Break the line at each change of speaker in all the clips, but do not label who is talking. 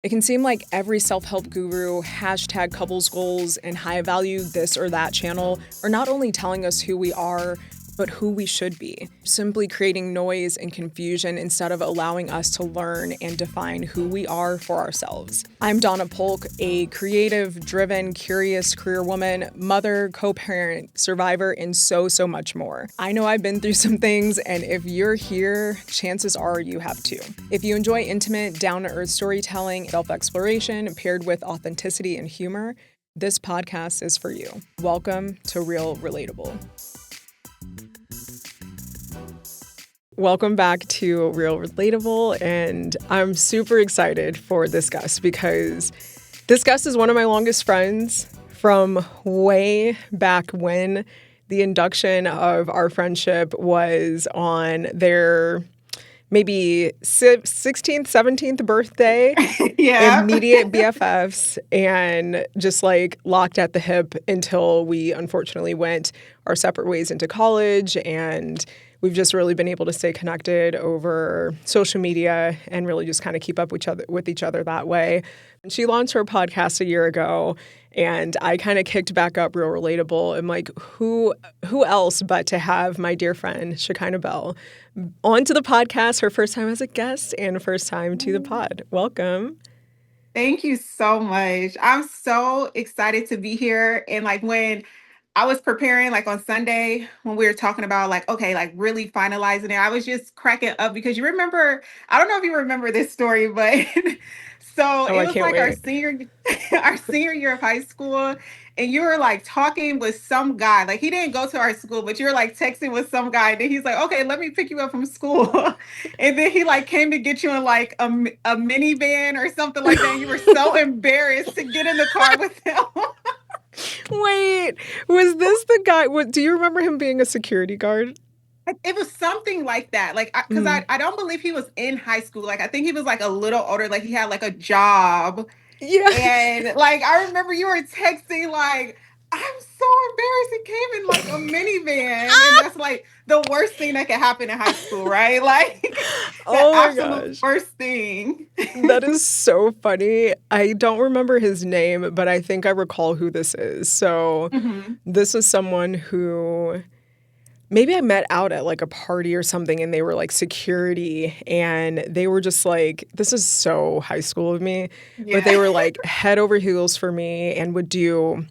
It can seem like every self-help guru, hashtag couples goals, and high value this or that channel are not only telling us who we are, but who we should be, simply creating noise and confusion instead of allowing us to learn and define who we are for ourselves. I'm Donna Polk, a creative, driven, curious career woman, mother, co-parent, survivor, and so much more. I know I've been through some things, and if you're here, chances are you have too. If you enjoy intimate, down-to-earth storytelling, self-exploration paired with authenticity and humor, this podcast is for you. Welcome to Real Relatable. Welcome back to Real Relatable, and I'm super excited for this guest because this guest is one of my longest friends from way back when the induction of our friendship was on their maybe 16th, 17th birthday.
Yeah.
Immediate BFFs and just like locked at the hip until we unfortunately went our separate ways into college, and we've just really been able to stay connected over social media and really just kind of keep up with each other that way. And she launched her podcast a year ago, and I kind of kicked back up Real Relatable. I'm like, who else but to have my dear friend Shekinah Bell onto the podcast, her first time as a guest and first time to the pod. Welcome.
Thank you so much. I'm so excited to be here. And like when I was preparing, like on Sunday, when we were talking about like, okay, like really finalizing it, I was just cracking up because you remember, I don't know if you remember this story, but so
Oh,
it
I
was
can't
like
wait.
our senior year of high school, and you were like talking with some guy. Like he didn't go to our school, but you were like texting with some guy. And then he's like, okay, let me pick you up from school. And then he like came to get you in like a minivan or something like that. And you were so embarrassed to get in the car with him.
Wait, was this the guy? Do you remember him being a security guard?
It was something like that. Like, because I don't believe he was in high school. Like, I think he was like a little older. Like, he had like a job.
Yeah.
And like, I remember you were texting, like, I'm so embarrassed. He came in like a minivan. And that's like the worst thing that could happen in high school, right? Like, the
Oh my
absolute
gosh.
worst thing.
That is so funny. I don't remember his name, but I think I recall who this is. So
Mhm.
this was someone who maybe I met out at like a party or something, and they were like security, and they were just like, this is so high school of me, but they
Yeah.
were like head over heels for me and would do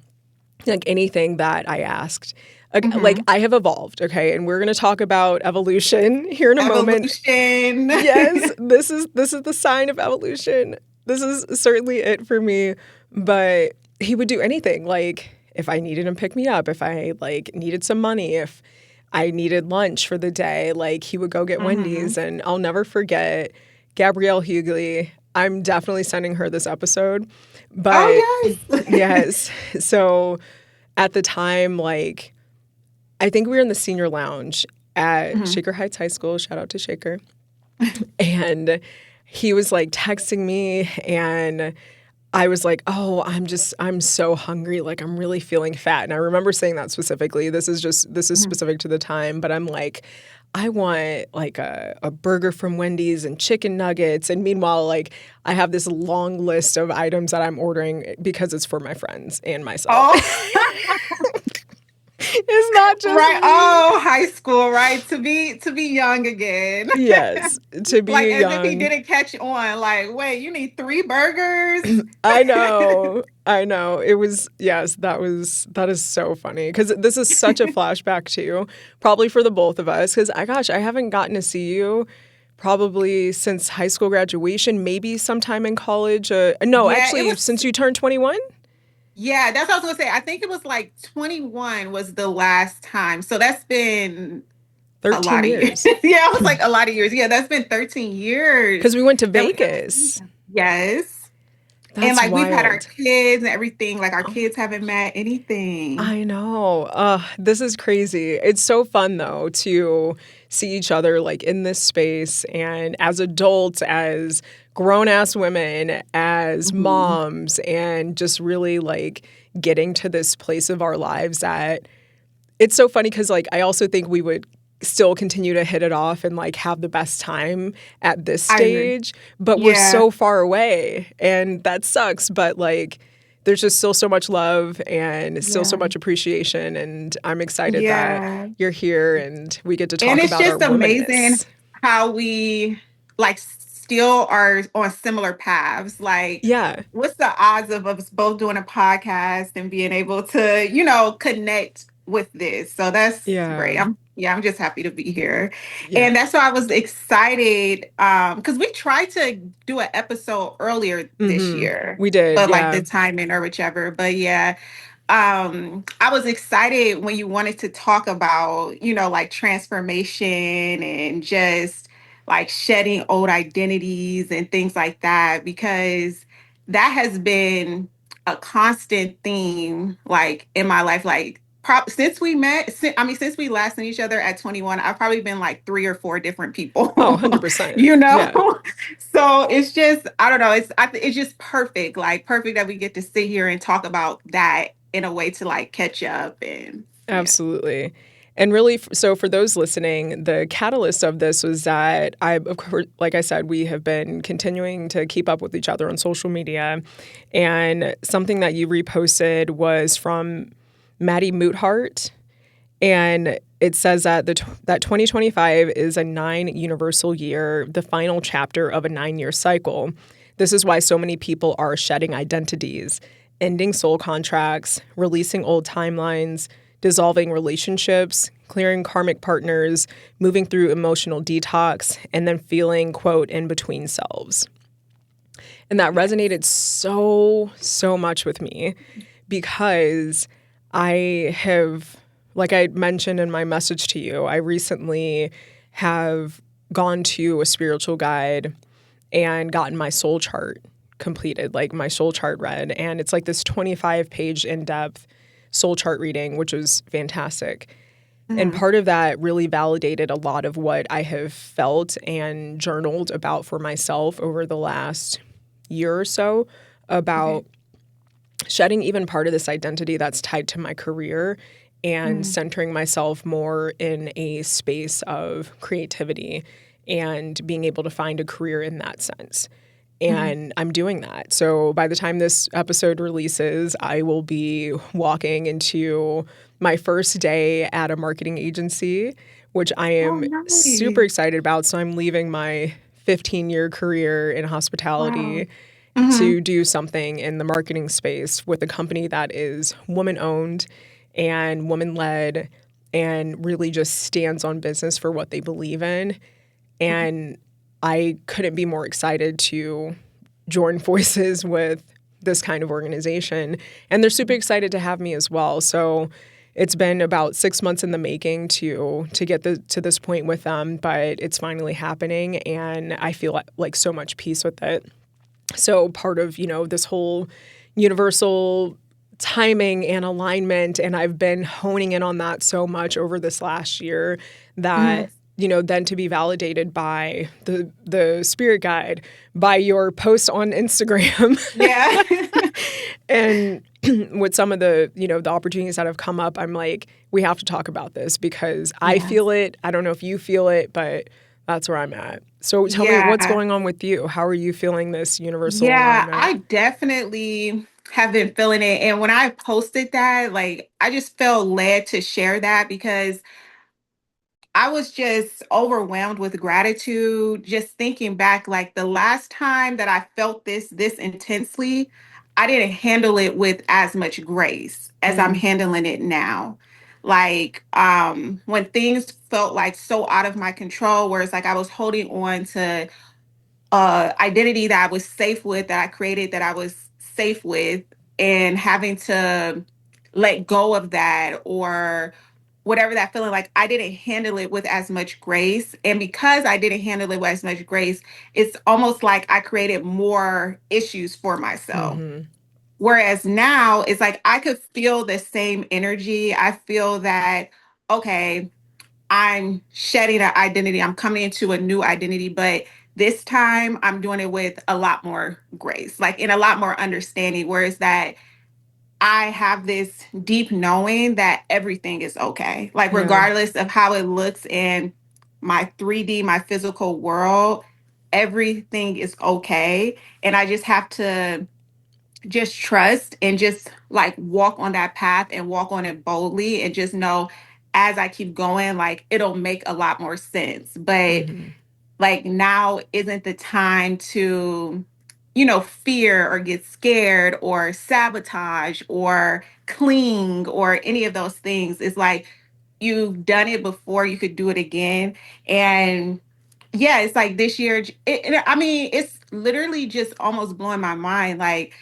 like anything that I asked. Like
Mhm.
I have evolved, okay? And we're going to talk about evolution here in a moment.
Evolution.
Yes, this is the sign of evolution. This is certainly it for me. But he would do anything. Like if I needed him to pick me up, if I like needed some money, if I needed lunch for the day, like he would go get
Mhm.
Wendy's. And I'll never forget Gabrielle Hughley. I'm definitely sending her this episode. But
Oh, yes.
yes, so at the time, like I think we were in the senior lounge at
Mhm.
Shaker Heights High School. Shout out to Shaker. And he was like texting me, and I was like, oh, I'm so hungry. Like, I'm really feeling fat. And I remember saying that specifically. This is
Mhm.
specific to the time, but I'm like, I want like a burger from Wendy's and chicken nuggets. And meanwhile, like, I have this long list of items that I'm ordering because it's for my friends and myself.
Oh.
It's not just
Right.
me.
Oh, high school, right? To be young again.
Yes, to
Like
be
as if he
young.
didn't catch on. Like, wait, you need 3 burgers?
I know. I know. It was, yes, that is so funny because this is such a flashback too, probably for the both of us. Because I haven't gotten to see you probably since high school graduation, maybe sometime in college. No,
Yeah, it
actually,
was.
since you turned 21.
Yeah, that's what I was gonna say. I think it was like 21 was the last time. So that's been a
13
lot of years.
years.
Yeah, it was like a lot of years. Yeah, that's been 13 years
Because we went to
that we haven't seen
Vegas.
him. Yes. And
That's
like we've had our
wild.
kids and everything. Like our kids haven't met anything.
I know. This is crazy. It's so fun though to see each other like in this space and as adults, as grown ass women, as
Mhm.
moms, and just really like getting to this place of our lives that it's so funny because like I also think we would still continue to hit it off and like have the best time at this
I agree.
stage, but we're
Yeah.
so far away and that sucks, but like there's just still so much love and still so
Yeah.
much appreciation, and I'm excited that
Yeah.
you're here and we get to
And
talk
it's
about our
just amazing
womanness.
how we like still are on similar paths. Like,
Yeah.
what's the odds of us both doing a podcast and being able to, connect with this? So that's great.
Yeah.
I'm just happy to be here.
Yeah.
And that's why I was excited. Because we tried to do an episode earlier this year,
We did.
but like
Yeah.
the timing or whichever. But yeah, I was excited when you wanted to talk about, like transformation and just like shedding old identities and things like that, because that has been a constant theme, like in my life, like since we met, since we last seen each other at 21, I've probably been like three or four different people,
Oh, 100%.
you know?
Yeah.
So it's just, I don't know, it's just perfect, like perfect that we get to sit here and talk about that in a way to like catch up and yeah.
Absolutely. And really, so for those listening, the catalyst of this was that of course, like I said, we have been continuing to keep up with each other on social media. And something that you reposted was from Maddie Moothart. And it says that that 2025 is a 9 universal year, the final chapter of a 9-year cycle. This is why so many people are shedding identities, ending soul contracts, releasing old timelines, dissolving relationships, clearing karmic partners, moving through emotional detox, and then feeling, quote, in between selves. And that resonated so much with me because I have, like I mentioned in my message to you, I recently have gone to a spiritual guide and gotten my soul chart completed, like my soul chart read. And it's like this 25-page in-depth soul chart reading, which was fantastic. And
Mhm.
part of that really validated a lot of what I have felt and journaled about for myself over the last year or so about
Okay.
shedding even part of this identity that's tied to my career and
Mhm.
centering myself more in a space of creativity and being able to find a career in that sense.
Mhm.
And I'm doing that. So by the time this episode releases, I will be walking into my first day at a marketing agency, which I
Oh,
am super
nice.
excited about. So I'm leaving my 15-year career in
Wow.
hospitality
Hmm.
to do something in the marketing space with a company that is woman owned and woman led and really just stands on business for what they believe in. And I couldn't be more excited to join forces with this kind of organization. And they're super excited to have me as well. So it's been about 6 months in the making to get to this point with them, but it's finally happening and I feel like so much peace with it. So part of, this whole universal timing and alignment, and I've been honing in on that so much over this last year that,
Yes.
then to be validated by the spirit guide, by your post on Instagram,
Yeah.
and with some of the opportunities that have come up, I'm like, we have to talk about this because I
Yes.
feel it. I don't know if you feel it, but that's where I'm at. So tell me what's
Yeah.
going on with you. How are you feeling this universal
Yeah,
alignment?
I definitely have been feeling it. And when I posted that, like, I just felt led to share that because I was just overwhelmed with gratitude, just thinking back, like the last time that I felt this intensely, I didn't handle it with as much grace as I'm
Mm,
handling it now. Like when things felt like so out of my control, where it's like I was holding on to identity that I was safe with, that I created, that I was safe with, and having to let go of that or whatever that feeling, like I didn't handle it with as much grace. And because I didn't handle it with as much grace, it's almost like I created more issues for myself.
mm-hmm.
Whereas now it's like I could feel the same energy. I feel that, okay, I'm shedding an identity. I'm coming into a new identity, but this time I'm doing it with a lot more grace, like in a lot more understanding. Whereas that I have this deep knowing that everything is okay. Like,
Yeah.
regardless of how it looks in my 3D, my physical world, everything is okay. And I just have to just trust and just like walk on that path and walk on it boldly and just know as I keep going, like it'll make a lot more sense. But
Hmm.
like now isn't the time to, you know, fear or get scared or sabotage or cling or any of those things. It's like you've done it before, you could do it again. And yeah, it's like this year, I mean, it's literally just almost blowing my mind. Like,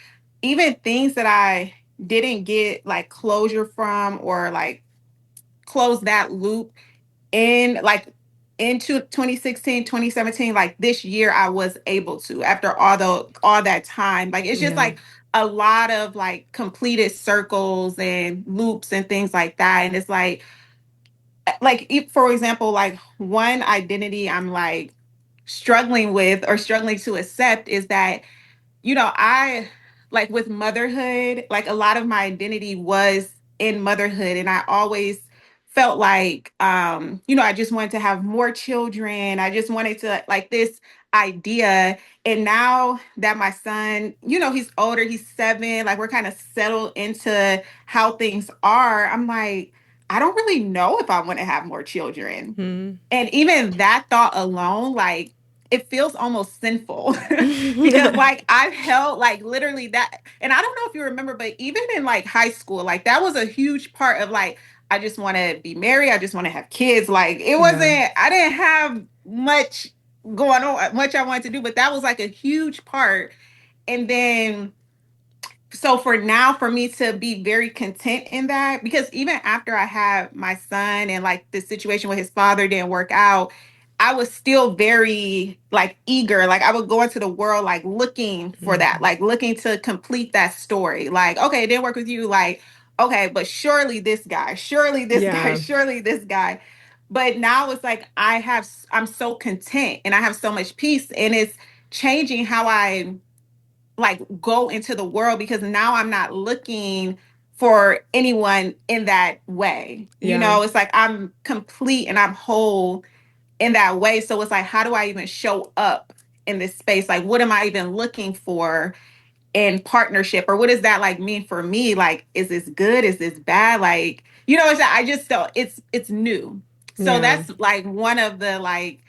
even things that I didn't get like closure from or like close that loop in like into 2016, 2017, like this year I was able to after all that time. Like it's just
Yeah.
like a lot of like completed circles and loops and things like that. And it's like if, for example, like one identity I'm like struggling with or struggling to accept is that, you know, I like with motherhood, like a lot of my identity was in motherhood. And I always felt like, you know, I just wanted to have more children. I just wanted to like this idea. And now that my son, you know, he's older, he's 7, like we're kind of settled into how things are. I'm like, I don't really know if I want to have more children.
Hmm.
And even that thought alone, like it feels almost sinful because like I've held like literally that. And I don't know if you remember, but even in like high school, like that was a huge part of like, I just want to be married. I just want to have kids. Like it
Yeah.
wasn't, I didn't have much going on, much I wanted to do, but that was like a huge part. And then so for now for me to be very content in that, because even after I had my son and like the situation with his father didn't work out, I was still very like eager, like I would go into the world like looking for that,
Hmm.
like looking to complete that story, like okay, it didn't work with you, like okay, but surely this guy, surely this guy,
Yeah.
surely this guy. But now it's like I'm so content and I have so much peace, and it's changing how I like go into the world because now I'm not looking for anyone in that way. You
Yeah.
know, it's like I'm complete and I'm whole in that way. So it's like, how do I even show up in this space? Like, what am I even looking for in partnership? Or what does that like mean for me? Like, is this good? Is this bad? Like, you know, I just don't, it's new. So
Yeah.
that's like one of the like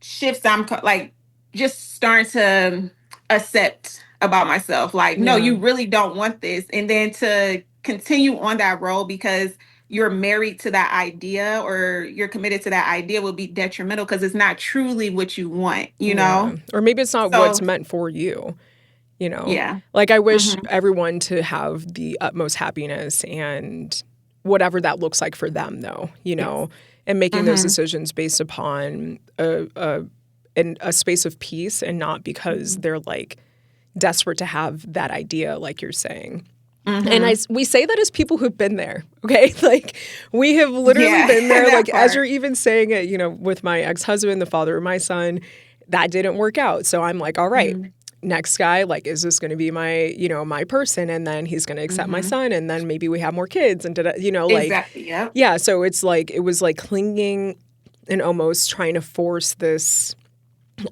shifts like just starting to accept about myself. Like, no,
Yeah.
you really don't want this. And then to continue on that role because you're married to that idea or you're committed to that idea will be detrimental because it's not truly what you want, you
Yeah.
know?
Or maybe it's not what's
So,
meant for you, you know?
yeah.
Like, I wish
Hmm.
everyone to have the utmost happiness and whatever that looks like for them, though, you
Yes.
know, and making those
Hmm.
decisions based upon a space of peace and not because
Hmm.
they're like desperate to have that idea, like you're saying. And
Hmm.
we say that as people who've been there, okay? Like, we have literally
Yeah,
been there.
that
Like, as you're
part.
even saying it, you know, with my ex-husband, the father of my son, that didn't work out. So I'm like, all right,
Hmm.
next guy, like, is this going to be my, you know, my person? And then he's going to accept my
Hmm.
son. And then maybe we have more kids and, you know, like,
Exactly. Yep.
yeah. So it's like, it was like clinging and almost trying to force this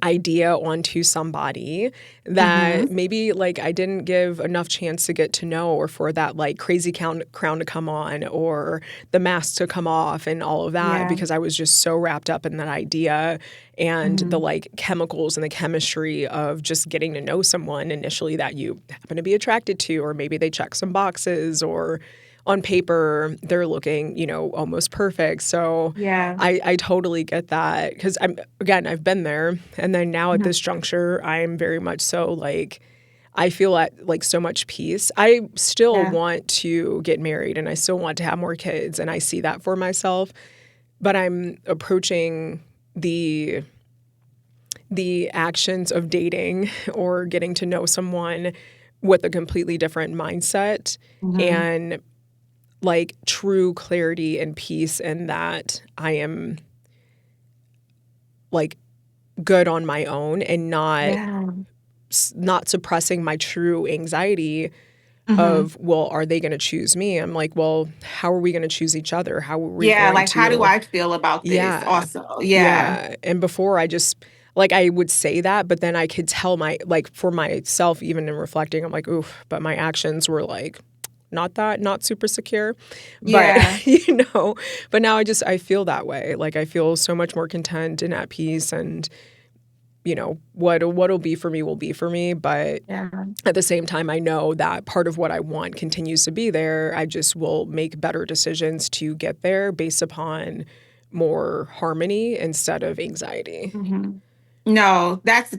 idea onto somebody that
Hmm.
maybe like I didn't give enough chance to get to know or for that like crazy crown to come on or the mask to come off and all of that
Yeah.
because I was just so wrapped up in that idea and the
Hmm.
like chemicals and the chemistry of just getting to know someone initially that you happen to be attracted to or maybe they check some boxes or on paper they're looking, you know, almost perfect. So
Yeah.
I totally get that because I've been there. And then now at
Mhm.
this juncture, I'm very much so like, I feel at like so much peace. I still
Yeah.
want to get married and I still want to have more kids and I see that for myself. But I'm approaching the actions of dating or getting to know someone with a completely different mindset
Hmm.
and like true clarity and peace in that I am like good on my own and
Yeah.
not suppressing my true anxiety
Hmm.
of, well, are they going to choose me? I'm like, well, how are we going to choose each other? How are we
Yeah,
going
like how do
to,
I feel about this
yeah,
also? Yeah.
yeah. And before I just, like, I would say that, but then I could tell like, for myself, even in reflecting, I'm like, oof, but my actions were like, not super secure. But,
Yeah.
but now I feel that way. Like, I feel so much more content and at peace. And, what'll be for me will be for me. But
Yeah.
at the same time, I know that part of what I want continues to be there. I just will make better decisions to get there based upon more harmony instead of anxiety.
Hmm. No, that's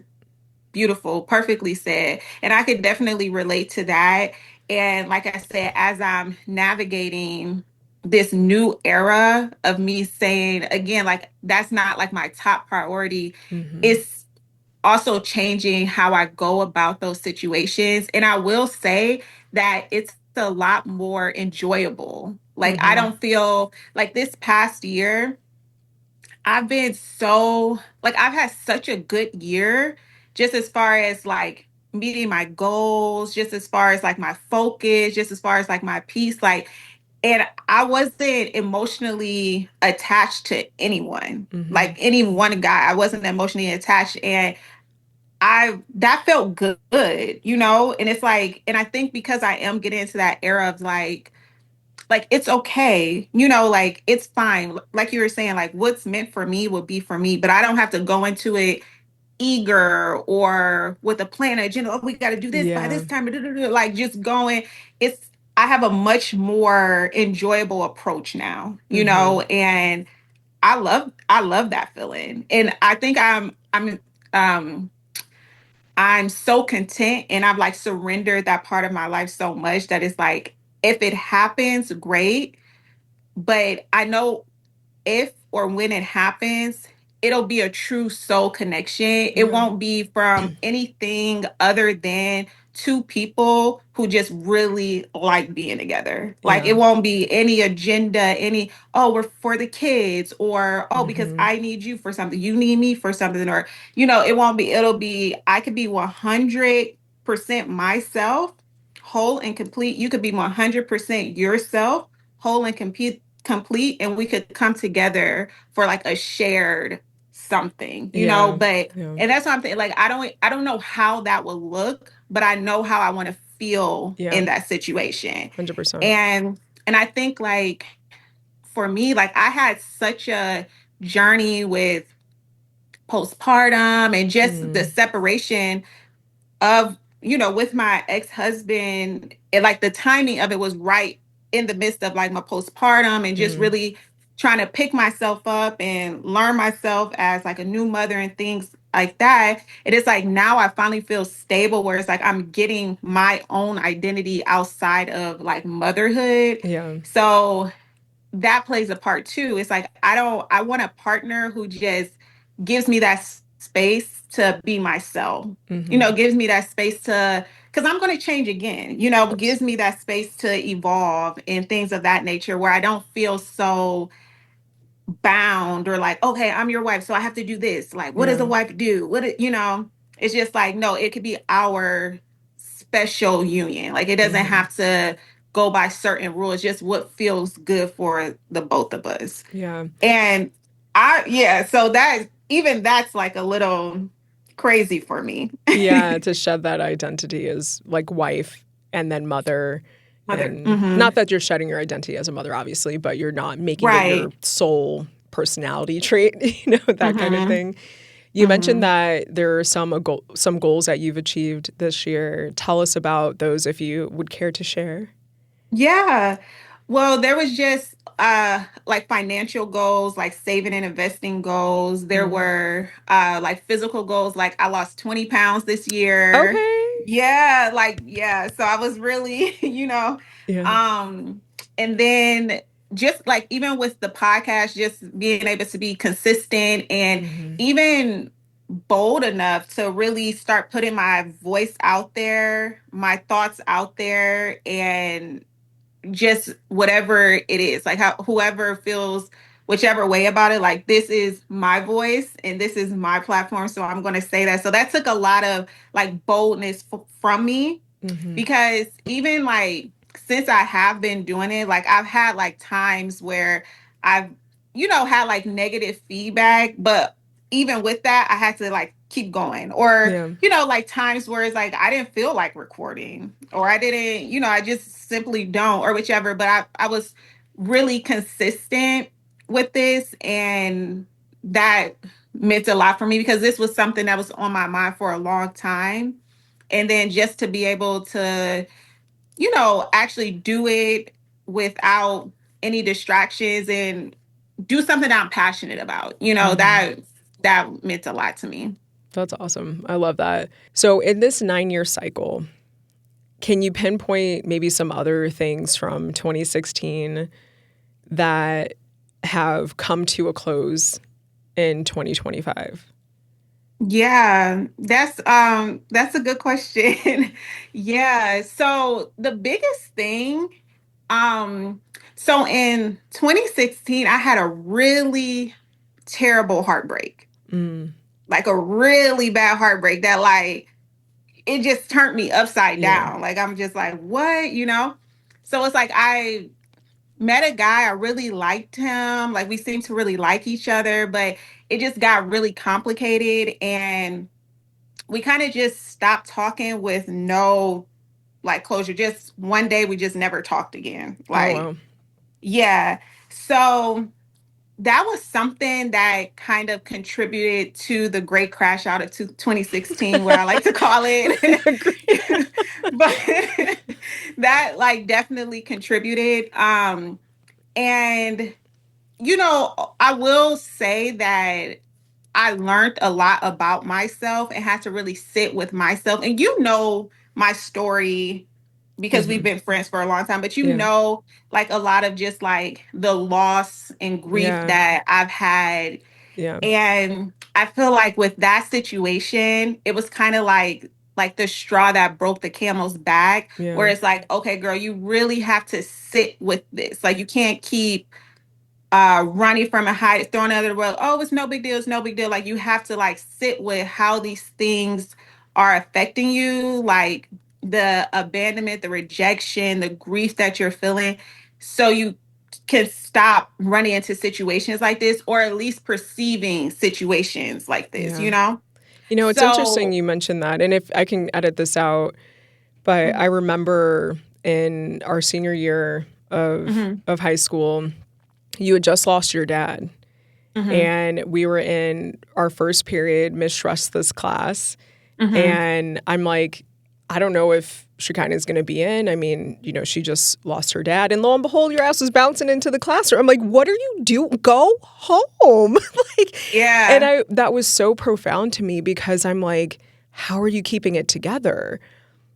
beautiful, perfectly said. And I could definitely relate to that. And like I said, as I'm navigating this new era of me saying, again, like that's not like my top priority,
Hmm.
it's also changing how I go about those situations. And I will say that it's a lot more enjoyable. Like I
Hmm.
don't feel like this past year, I've been so like I've had such a good year just as far as like meeting my goals, just as far as like my focus, just as far as like my peace, like and I wasn't emotionally attached to anyone.
Hmm.
Like any one guy, I wasn't emotionally attached and I that felt good, And it's like and I think because I am getting into that era of like it's okay, like it's fine, like you were saying, like what's meant for me will be for me, but I don't have to go into it eager or with a plan agenda. Oh, we got to do this by
Yeah.
this time, like just going. It's I have a much more enjoyable approach now,
Hmm.
and I love that feeling, and I think um I'm so content, and I've like surrendered that part of my life so much that it's like if it happens, great, but I know if or when it happens, it'll be a true soul connection. It
Yeah.
won't be from anything other than two people who just really like being together. Like
Yeah.
it won't be any agenda, oh, we're for the kids, or oh, because
Hmm.
I need you for something, you need me for something, or it won't be, it'll be, I could be 100% myself, whole and complete. You could be 100% yourself, whole and complete, and we could come together for like a shared something,
Yeah.
but
Yeah.
and that's what I'm thinking, like I don't know how that will look, but I know how I want to feel
Yeah.
in that situation.
100%.
And I think like for me, like I had such a journey with postpartum and just the
Mm.
separation of with my ex-husband, and like the timing of it was right in the midst of like my postpartum and just
Mm.
really trying to pick myself up and learn myself as like a new mother and things like that. It is like now I finally feel stable where it's like I'm getting my own identity outside of like motherhood.
Yeah.
So that plays a part too. It's like I want a partner who just gives me that space to be myself.
Hmm.
Gives me that space to because I'm going to change again.
Of
Gives
course.
me that space to evolve and things of that nature where I don't feel so bound or like, okay, I'm your wife, so I have to do this. Like, what does
Yeah.
a wife do? It's just like, no, it could be our special union. Like, it doesn't
Hmm.
have to go by certain rules, just what feels good for the both of us.
Yeah.
And yeah, so that's like a little crazy for me.
Yeah, to shed that identity as like wife and then mother.
Mother.
And
Hmm.
not that you're shedding your identity as a mother, obviously, but you're not making it your
Right.
sole personality trait, that kind of
Hmm.
thing. You mentioned
Hmm.
that there are some goals that you've achieved this year. Tell us about those if you would care to share.
Yeah. Well, there was just like financial goals, like saving and investing goals. There
Mm.
were like physical goals, like I lost 20 pounds this year.
Okay.
Yeah, like yeah. So I was really,
Yeah.
um and then just like even with the podcast, just being able to be consistent and
Hmm.
even bold enough to really start putting my voice out there, my thoughts out there, and just whatever it is, like how whoever feels whichever way about it, like this is my voice and this is my platform, so I'm going to say that. So that took a lot of like boldness from me,
Mm-hmm.
Because even like since I have been doing it, like I've had like times where I've, had like negative feedback, but even with that, I had to like keep going. Or,
Yeah.
like times where it's like I didn't feel like recording, or I didn't, I just simply don't, or whichever. But I was really consistent with this, and that meant a lot for me because this was something that was on my mind for a long time. And then just to be able to, actually do it without any distractions and do something that I'm passionate about,
Mm-hmm.
that meant a lot to me.
That's awesome. I love that. So, in this 9 year cycle, can you pinpoint maybe some other things from 2016 that have come to a close in 2025?
Yeah, that's a good question. Yeah. So the biggest thing, um, so in 2016, I had a really terrible heartbreak.
Mm,
Like a really bad heartbreak that like it just turned me upside
yeah.
down. Like I'm just like, what, So it's like I met a guy, I really liked him. Like we seemed to really like each other, but it just got really complicated and we kind of just stopped talking with no like closure. Just one day we just never talked again.
Oh,
Like,
wow.
yeah. So that was something that kind of contributed to the great crash out of 2016, what I like to call it.
Agree.
But that like definitely contributed. And I will say that I learned a lot about myself and had to really sit with myself. And my story because we've
Mm-hmm.
been friends for a long time, but
Yeah.
like a lot of just like the loss and grief
Yeah.
that I've had.
Yeah.
And I feel like with that situation, it was kind of like the straw that broke the camel's back, where
Yeah.
it's like, okay, girl, you really have to sit with this. Like you can't keep running from a hide, throwing out of the world. Oh, it's no big deal. It's no big deal. Like you have to like sit with how these things are affecting you, like the abandonment, the rejection, the grief that you're feeling, so you can stop running into situations like this, or at least perceiving situations like this.
Yeah. It's interesting
So.
you mentioned that. And if I can edit this out, but I
Mhm,
remember in our senior year of
mhm,
of high school, you had just lost your dad.
mhm,
And we were in our first period, Miss Shrestha's class.
mhm.
And I'm like, I don't know if Shekinah is going to be in. I mean, she just lost her dad. And lo and behold, your ass was bouncing into the classroom. I'm like, what are you doing? Go home. like, and
Yeah.
that was so profound to me because I'm like, how are you keeping it together?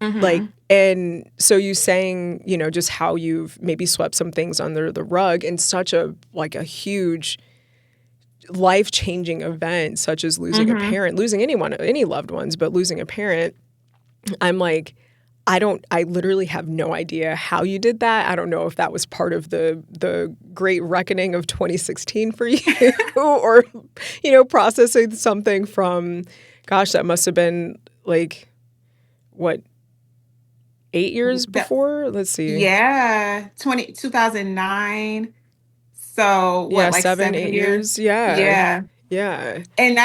Like,
Mhm,
and so you saying, just how you've maybe swept some things under the rug in such a huge life-changing event such as losing a
mhm.
parent, losing anyone, any loved ones, but losing a parent. I'm like, I literally have no idea how you did that. I don't know if that was part of the great reckoning of 2016 for you or, processing something from, gosh, that must have been like, what, 8 years
That,
before? Let's see.
yeah, 2009. So
Yeah,
what, like
seven,
7 years?
8 years. Yeah.
Yeah.
Yeah.
And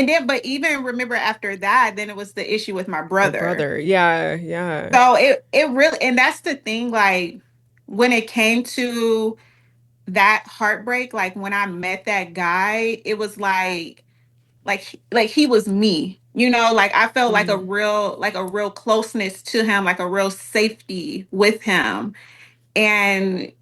then but even remember after that, then it was the issue with my
The
brother.
brother. Yeah. Yeah.
So it really, and that's the thing, like when it came to that heartbreak, like when I met that guy, it was like he was me. Like I felt
Mm,
like a real closeness to him, like a real safety with him. And,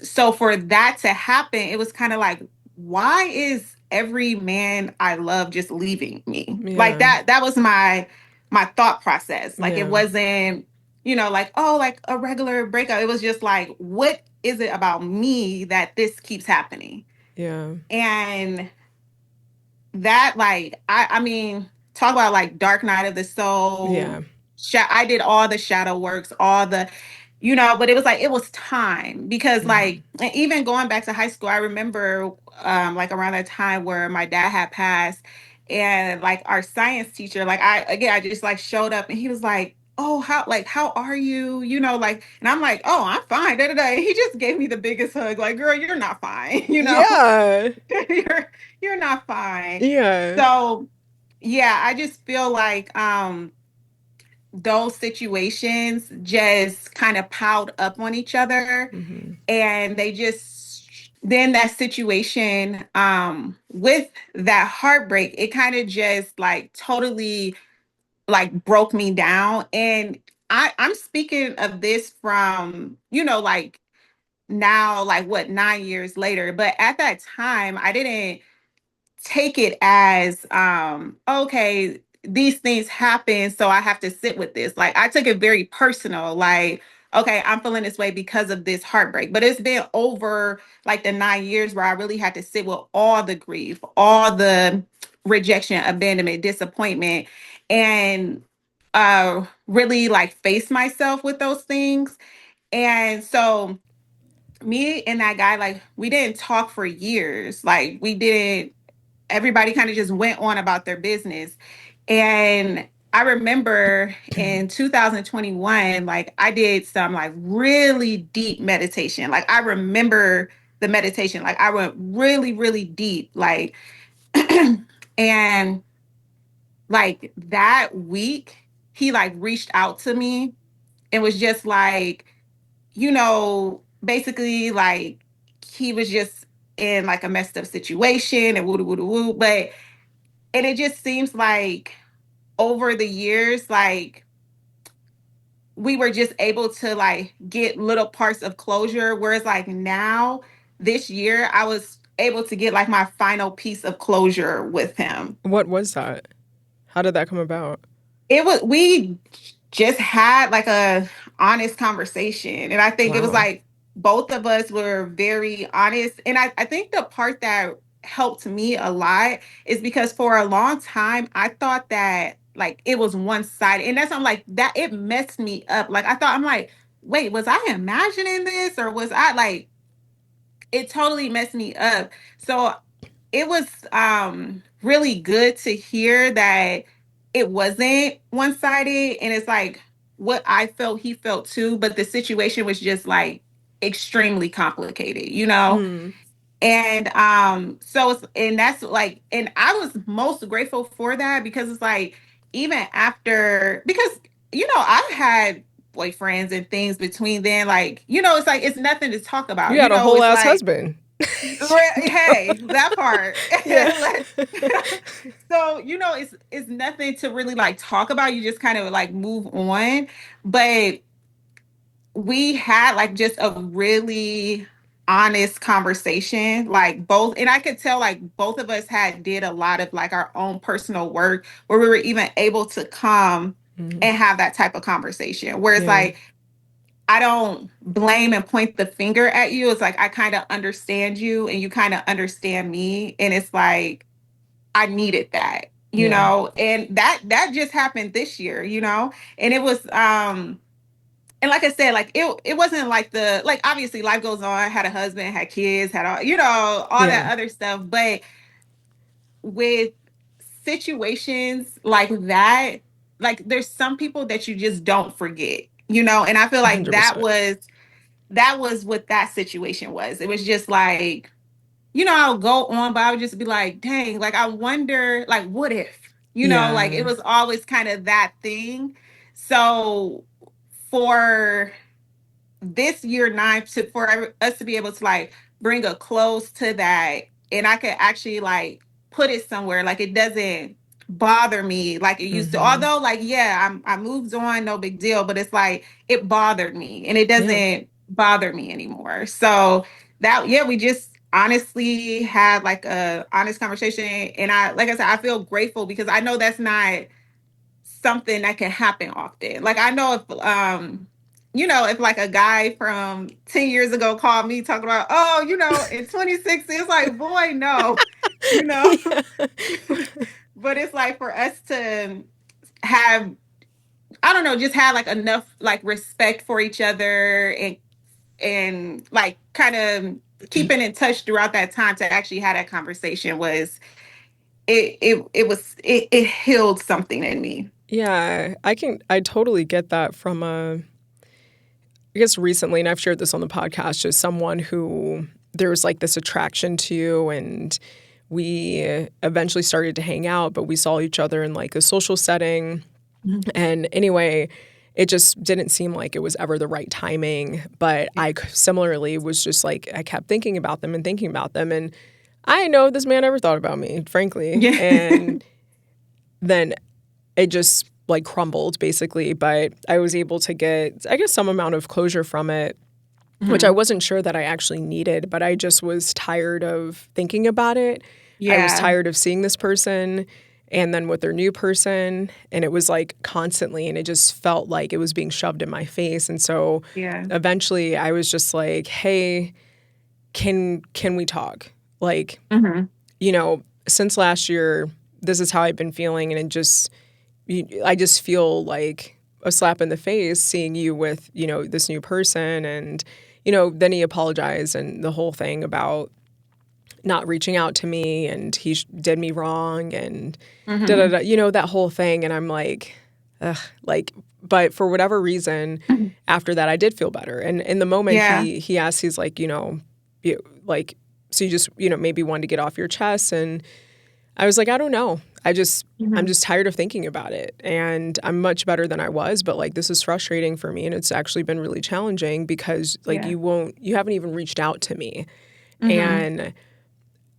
so for that to happen, it was kind of like, why is every man I love just leaving me? Like
yeah.
that was my thought process. Like it
Yeah.
wasn't, like, oh, like a regular breakup. It was just like, what is it about me that this keeps happening?
Yeah.
And that like I mean, talk about like dark night of the soul.
Yeah.
I did all the shadow works, all the but it was like it was time because
Hmm.
like and even going back to high school, I remember like around that time where my dad had passed, and like our science teacher, like I just like showed up and he was like, oh, how are you? Like, and I'm like, oh, I'm fine. Da, da, da. He just gave me the biggest hug. Like, girl, you're not fine.
Yeah.
You're you're not fine.
Yeah.
So yeah, I just feel like those situations just kind of piled up on each other,
Hmm.
and they just then that situation with that heartbreak, it kind of just like totally like broke me down. And I'm speaking of this from, like now, like what, 9 years later. But at that time, I didn't take it as okay, these things happen, so I have to sit with this. Like, I took it very personal, like, okay, I'm feeling this way because of this heartbreak. But it's been over like the 9 years where I really had to sit with all the grief, all the rejection, abandonment, disappointment, and really like face myself with those things. And so me and that guy, like, we didn't talk for years. Like, we didn't, everybody kind of just went on about their business. And I remember in 2021, like, I did some like really deep meditation. Like, I remember the meditation, like, I went really, really deep. Like, and like that week, he like reached out to me and was just like, basically like he was just in like a messed up situation and woo woo woo. But and it just seems like over the years, like we were just able to like get little parts of closure. Whereas like now, this year, I was able to get like my final piece of closure with him.
What was that? How did that come about?
It was we just had like a honest conversation, and I think it was
Wow.
like both of us were very honest. And I think the part that helped me a lot is because for a long time I thought that like it was one sided, and that's I'm like that it messed me up. Like, I'm like, wait, was I imagining this, or was I like, it totally messed me up. So it was really good to hear that it wasn't one-sided, and it's like what I felt he felt too, but the situation was just like extremely complicated.
Mm.
And so and that's like, and I was most grateful for that, because it's like, even after, because I've had boyfriends and things between then, like, it's like it's nothing to talk
You
about.
had a whole
It's
ass
like,
husband.
hey, that part.
Yeah.
So, it's nothing to really like talk about. You just kind of like move on. But we had like just a really honest conversation, like both, and I could tell like both of us had did a lot of like our own personal work, where we were even able to come
Mhm.
and have that type of conversation. Whereas
Yeah.
like, I don't blame and point the finger at you. It's like I kind of understand you and you kind of understand me. And it's like I needed that,
Yeah.
and that just happened this year. And it was and like I said, like it wasn't like the like, obviously life goes on. I had a husband, had kids, had all
Yeah.
that other stuff. But with situations like that, like there's some people that you just don't forget. And I feel like that
100%.
was what that situation was. It was just like, I'll go on, but I would just be like, dang, like I wonder, like, what if, like it
Yeah.
was always kind of that thing. So for this year nine, to for us to be able to like bring a close to that, and I could actually like put it somewhere, like it doesn't bother me like it used to.
Hmm.
Although like, yeah, I moved on, no big deal, but it's like it bothered me, and it
Yeah.
doesn't bother me anymore. So that, yeah, we just honestly had like a honest conversation. And I, like I said, I feel grateful because I know that's not something that can happen often. Like, I know if like a guy from 10 years ago called me talking about, oh, in 2060, it's like, boy, no, you know.
Yeah.
But it's like for us to have, I don't know, just have like enough like respect for each other, and like kind of keeping in touch throughout that time to actually have that conversation was it healed something in me.
Yeah, I totally get that from I guess recently, and I've shared this on the podcast, just someone who there was like this attraction to, and we eventually started to hang out, but we saw each other in like a social setting.
Mhm.
And anyway, it just didn't seem like it was ever the right timing. But similarly was just like, I kept thinking about them and thinking about them. And I know this man ever thought about me, frankly.
Yeah.
And then it just like crumbled basically. But I was able to get, I guess, some amount of closure from it, which I
Mhm.
wasn't sure that I actually needed, but I just was tired of thinking about it. I was
Yeah.
tired of seeing this person and then with their new person, and it was like constantly, and it just felt like it was being shoved in my face. And so
Yeah.
eventually I was just like, "Hey, can we talk?" Like,
Mhm.
since last year, this is how I've been feeling, and I just feel like a slap in the face seeing you with, this new person. And, then he apologized and the whole thing about not reaching out to me, and he did me wrong, and da da
Mhm.
da, that whole thing. And I'm like, ugh, like, but for whatever reason,
Mhm.
after that, I did feel better. And in the moment,
Yeah.
he asked, he's like, like, so you just, maybe wanted to get off your chest. And I was like, I don't know. I'm
Mhm.
just tired of thinking about it. And I'm much better than I was, but like this is frustrating for me, and it's actually been really challenging because like
Yeah.
you haven't even reached out to me.
Mhm.
And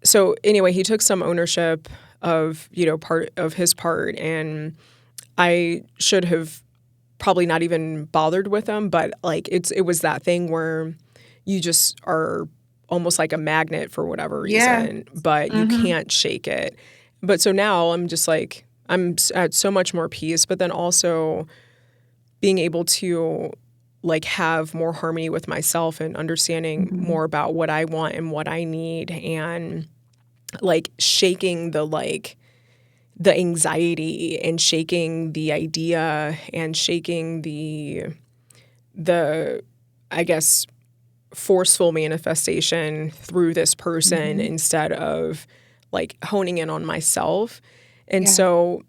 so anyway, he took some ownership of, part of his part, and I should have probably not even bothered with him, but like it was that thing where you just are almost like a magnet for whatever
Yeah.
reason, but you
Mhm.
can't shake it. But so now I'm just like at so much more peace, but then also being able to like have more harmony with myself and understanding
Mhm.
more about what I want and what I need, and like shaking the anxiety and shaking the idea and shaking the I guess forceful manifestation through this person
Mhm.
instead of like honing in on myself. And
Yeah.
so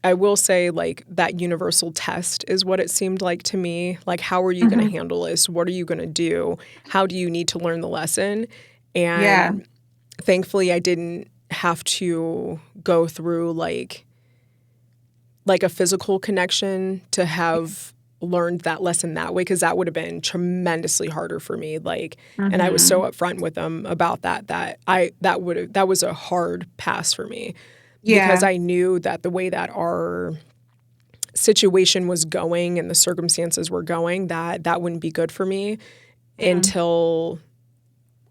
I will say like that universal test is what it seemed like to me. Like, how are you going to
Mhm.
handle this? What are you going to do? How do you need to learn the lesson?
Yeah.
And thankfully I didn't have to go through like a physical connection to have learned that lesson that way, because that would have been tremendously harder for me. Like, and I was so
Mhm.
upfront with them about that was a hard pass for me, because
Yeah.
I knew that the way that our situation was going and the circumstances were going, that wouldn't be good for me
Mhm.
until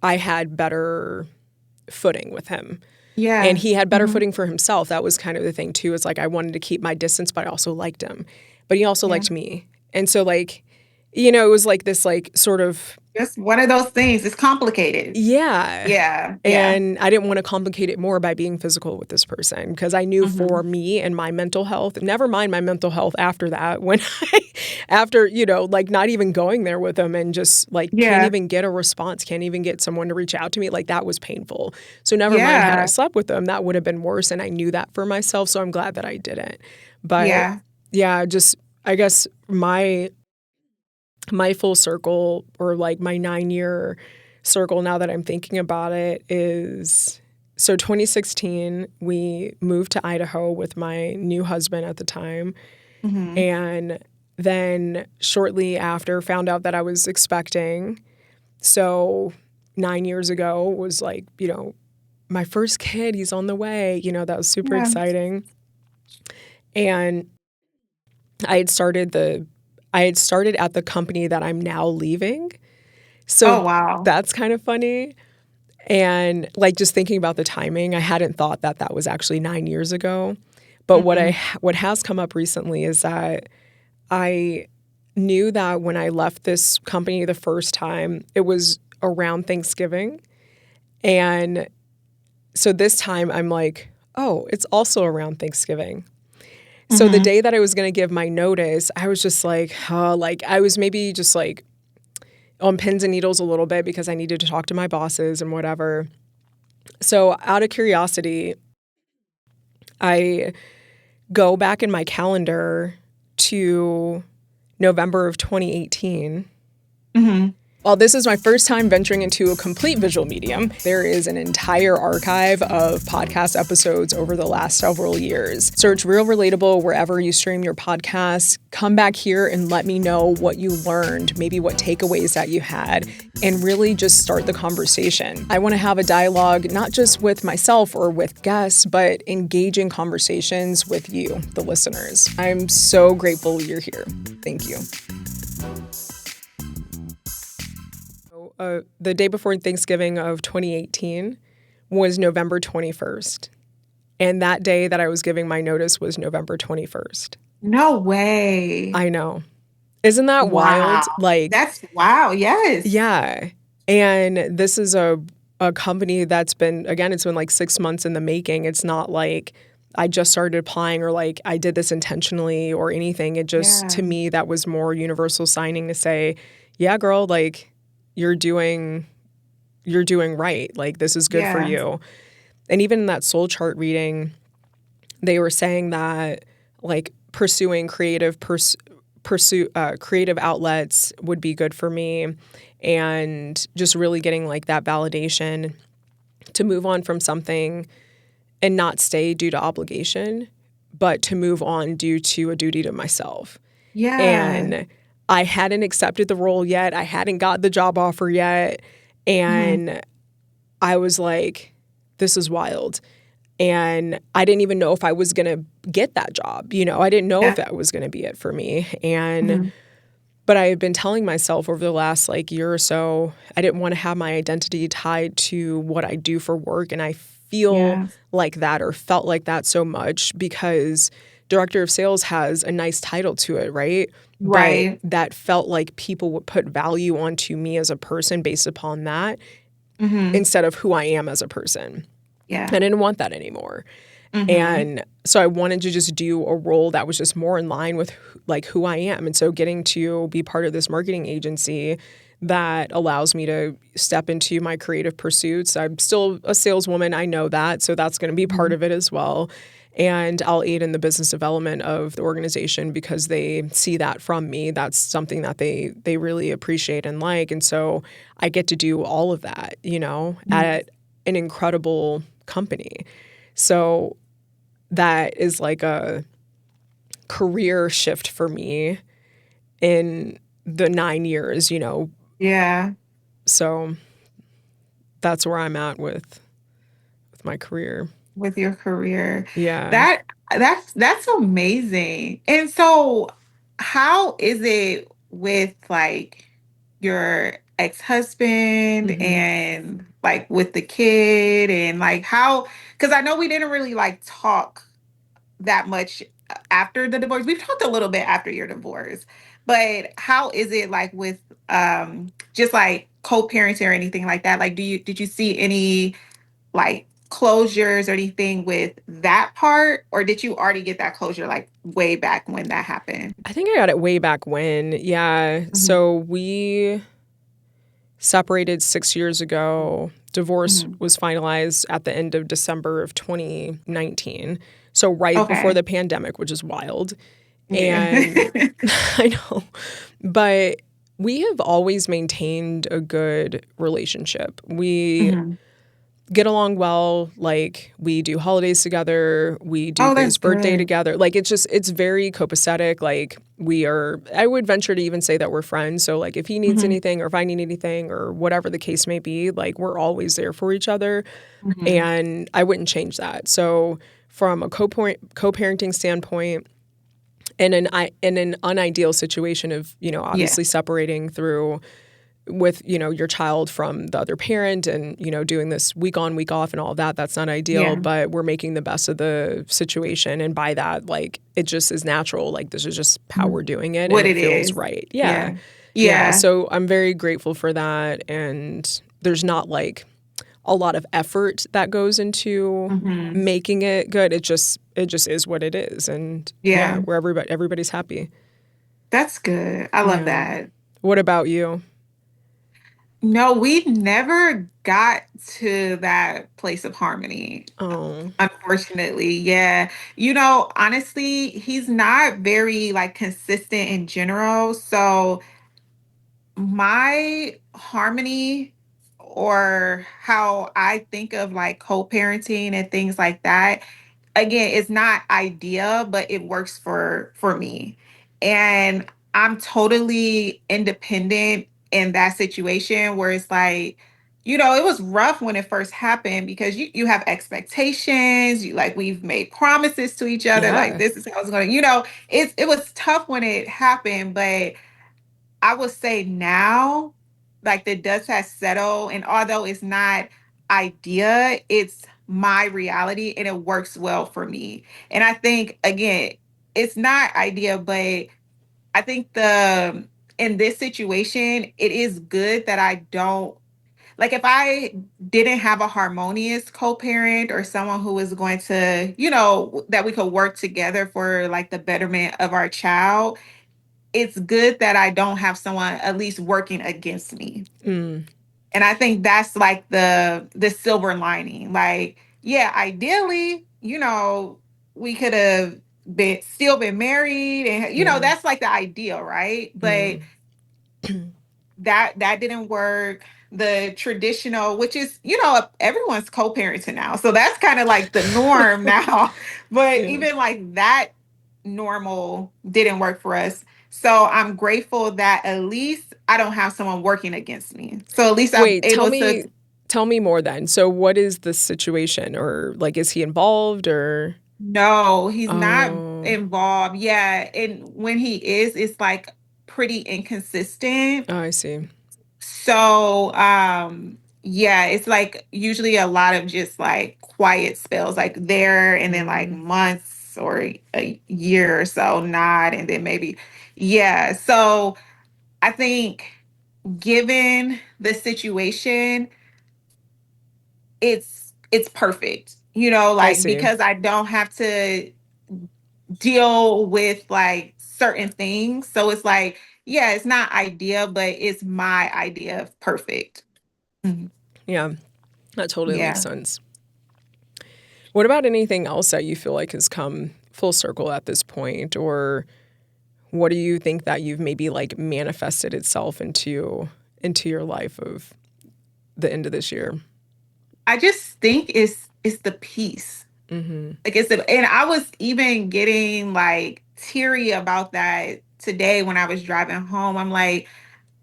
I had better footing with him. And
Yeah.
he had better
Mhm.
footing for himself. That was kind of the thing too. Is like I wanted to keep my distance, but I also liked him. But he also
Yeah.
liked me. And so like, it was like this like sort of
Just one of those things. It's complicated.
yeah.
Yeah. Yeah.
And I didn't want to complicate it more by being physical with this person, because I knew for
Mhm.
me and my mental health, never mind my mental health after that, when after, like not even going there with him and just like can't
Yeah.
even get a response, can't even get someone to reach out to me, like that was painful. So never mind had I
Yeah.
slept with them, that would have been worse. And I knew that for myself. So I'm glad that I didn't. But
Yeah.
yeah, just I guess my full circle, or like my 9-year circle, now that I'm thinking about it, is so 2016 we moved to Idaho with my new husband at the time,
Mhm.
and then shortly after found out that I was expecting. So 9 years ago was like, my first kid, he's on the way, that was super
Yeah.
exciting. And I had started the I had started at the company that I'm now leaving. So
Oh, wow.
that's kind of funny. And like just thinking about the timing, I hadn't thought that that was actually 9 years ago. But
Mhm.
what has come up recently is that I knew that when I left this company the first time, it was around Thanksgiving. And so this time I'm like, oh, it's also around Thanksgiving. So the
Mhm.
day that I was going to give my notice, I was just like, oh, like I was maybe just like on pins and needles a little bit because I needed to talk to my bosses and whatever. So out of curiosity, I go back in my calendar to November of 2018.
Mm-hmm.
While this is my first time venturing into a complete visual medium, there is an entire archive of podcast episodes over the last several years. Search Real Relatable wherever you stream your podcasts. Come back here and let me know what you learned, maybe what takeaways that you had, and really just start the conversation. I want to have a dialogue, not just with myself or with guests, but engaging conversations with you, the listeners. I'm so grateful you're here. Thank you. The day before Thanksgiving of 2018 was November 21st. And that day that I was giving my notice was November 21st.
No way.
I know. Isn't that wild?
Wow.
Like,
That's wow. Yes.
yeah. And this is a company that's been, again, it's been like 6 months in the making. It's not like I just started applying or like I did this intentionally or anything. It just,
Yeah.
to me, that was more universal signing to say, yeah, girl, like, you're doing right. Like, this is good for
Yeah.
you. And even in that soul chart reading, they were saying that like pursuing creative outlets would be good for me, and just really getting like that validation to move on from something and not stay due to obligation, but to move on due to a duty to myself.
Yeah.
And I hadn't accepted the role yet. I hadn't got the job offer yet. And I was like, this is wild. And I didn't even know if I was going to get that job. You know, I didn't know if that was going to be it for me. And, but I had been telling myself over the last like year or so, I didn't want to have my identity tied to what I do for work. And I feel like that, or felt like that so much, because director of sales has a nice title to it, right?
Right.
But that felt like people would put value onto me as a person based upon that instead of who I am as a person.
Yeah.
I didn't want that anymore. And so I wanted to just do a role that was just more in line with like who I am. And so getting to be part of this marketing agency that allows me to step into my creative pursuits. I'm still a saleswoman. I know that. So that's going to be part of it as well. And I'll aid in the business development of the organization because they see that from me. That's something that they really appreciate and like. And so I get to do all of that, you know, at an incredible company. So that is like a career shift for me in the 9 years, you know.
Yeah.
So that's where I'm at with my career.
With your career.
Yeah.
That's amazing. And so how is it with like your ex-husband and like with the kid, and like how, because I know we didn't really like talk that much after the divorce. We've talked a little bit after your divorce, but how is it like with just like co-parenting or anything like that? Like did you see any like closures or anything with that part, or did you already get that closure like way back when that happened?
I think I got it way back when. Yeah. So we separated 6 years ago. Divorce was finalized at the end of December of 2019. So right before the pandemic, which is wild. And I know, but we have always maintained a good relationship. We get along well. Like, we do holidays together. We do his birthday together. Like, it's very copacetic. Like, I would venture to even say that we're friends. So like, if he needs anything or if I need anything or whatever the case may be, like, we're always there for each other. And I wouldn't change that. So from a co-parenting standpoint, in an unideal situation of, you know, obviously separating through with, you know, your child from the other parent and, you know, doing this week on, week off and all of that, that's not ideal, but we're making the best of the situation. And by that, like, it just is natural. Like, this is just how we're doing it.
What
and
it
feels
is.
right.
Yeah.
So I'm very grateful for that. And there's not like a lot of effort that goes into making it good. It just is what it is. And where everybody's happy.
That's good. I love that.
What about you?
No, we never got to that place of harmony.
Oh.
Unfortunately, yeah. Honestly, he's not very like consistent in general. So my harmony or how I think of like co-parenting and things like that, again, it's not ideal, but it works for me. And I'm totally independent in that situation where it's like, it was rough when it first happened because you have expectations, you like we've made promises to each other, like
Yeah.
this is how it's going to, it was tough when it happened, but I would say now, like the dust has settled, and although it's not idea, it's my reality and it works well for me. And I think again, it's not idea, but I think the in this situation, it is good that I don't like if I didn't have a harmonious co-parent or someone who was going to, that we could work together for like the betterment of our child, it's good that I don't have someone at least working against me.
Mm,
And I think that's like the silver lining. Like, yeah, ideally, we could have been married and
yeah.
that's like the ideal, right? But
Mm,
that didn't work. The traditional, which is, everyone's co-parenting now. So that's kind of like the norm now. But
yeah.
even like that normal didn't work for us. So I'm grateful that at least I don't have someone working against me. So at least I'm
Wait,
able to.
tell me more then. So what is the situation, or like is he involved or
No, he's not
oh,
involved. Yeah. And when he is, it's like pretty inconsistent.
oh, I see.
So, yeah, it's like usually a lot of just like quiet spells, like there and then like
Mm,
months or a year or so, not, and then maybe, yeah. So I think given the situation, it's perfect,
I
like
see.
because I don't have to deal with like certain things. So it's like, yeah, it's not ideal, but it's my idea of perfect. Mhm.
Yeah, that totally makes
Yeah.
sense. What about anything else that you feel like has come full circle at this point, or what do you think that you've maybe like manifested itself into your life of the end of this year?
I just think it's the peace.
Mm-hmm.
Like and I was even getting like teary about that today when I was driving home. I'm like,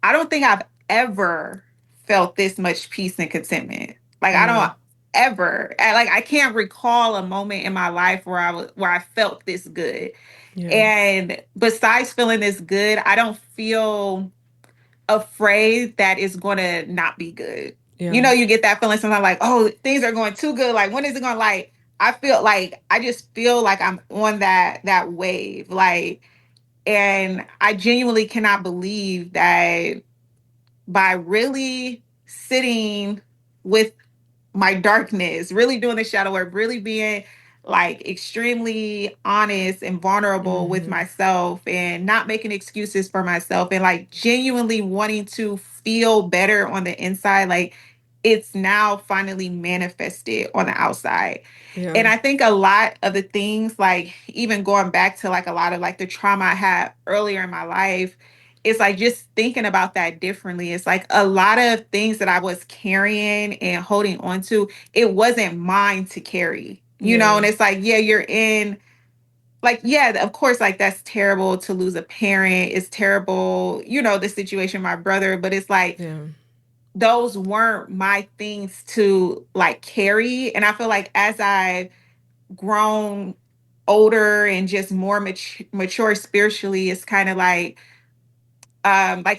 I don't think I've ever felt this much peace and contentment. Like I don't
Mm,
ever like I can't recall a moment in my life where I felt this good.
yeah,
And besides feeling this good, I don't feel afraid that it's going to not be good.
yeah,
You get that feeling sometimes like, oh, things are going too good. Like, when is it going to like? I just feel like I'm on that wave. Like, and I genuinely cannot believe that by really sitting with my darkness, really doing the shadow work, really being like extremely honest and vulnerable with
mm-hmm.
myself and not making excuses for myself and like genuinely wanting to feel better on the inside. Like it's now finally manifested on the outside.
Yeah,
And I think a lot of the things, like even going back to like a lot of like the trauma I had earlier in my life, it's like just thinking about that differently. It's like a lot of things that I was carrying and holding on to, it wasn't mine to carry,
yeah,
and it's like, yeah, you're in, like, yeah, of course, like that's terrible to lose a parent. It's terrible, the situation, with my brother, but it's like,
yeah,
those weren't my things to like carry. And I feel like as I've grown older and just more mature spiritually, it's kind of like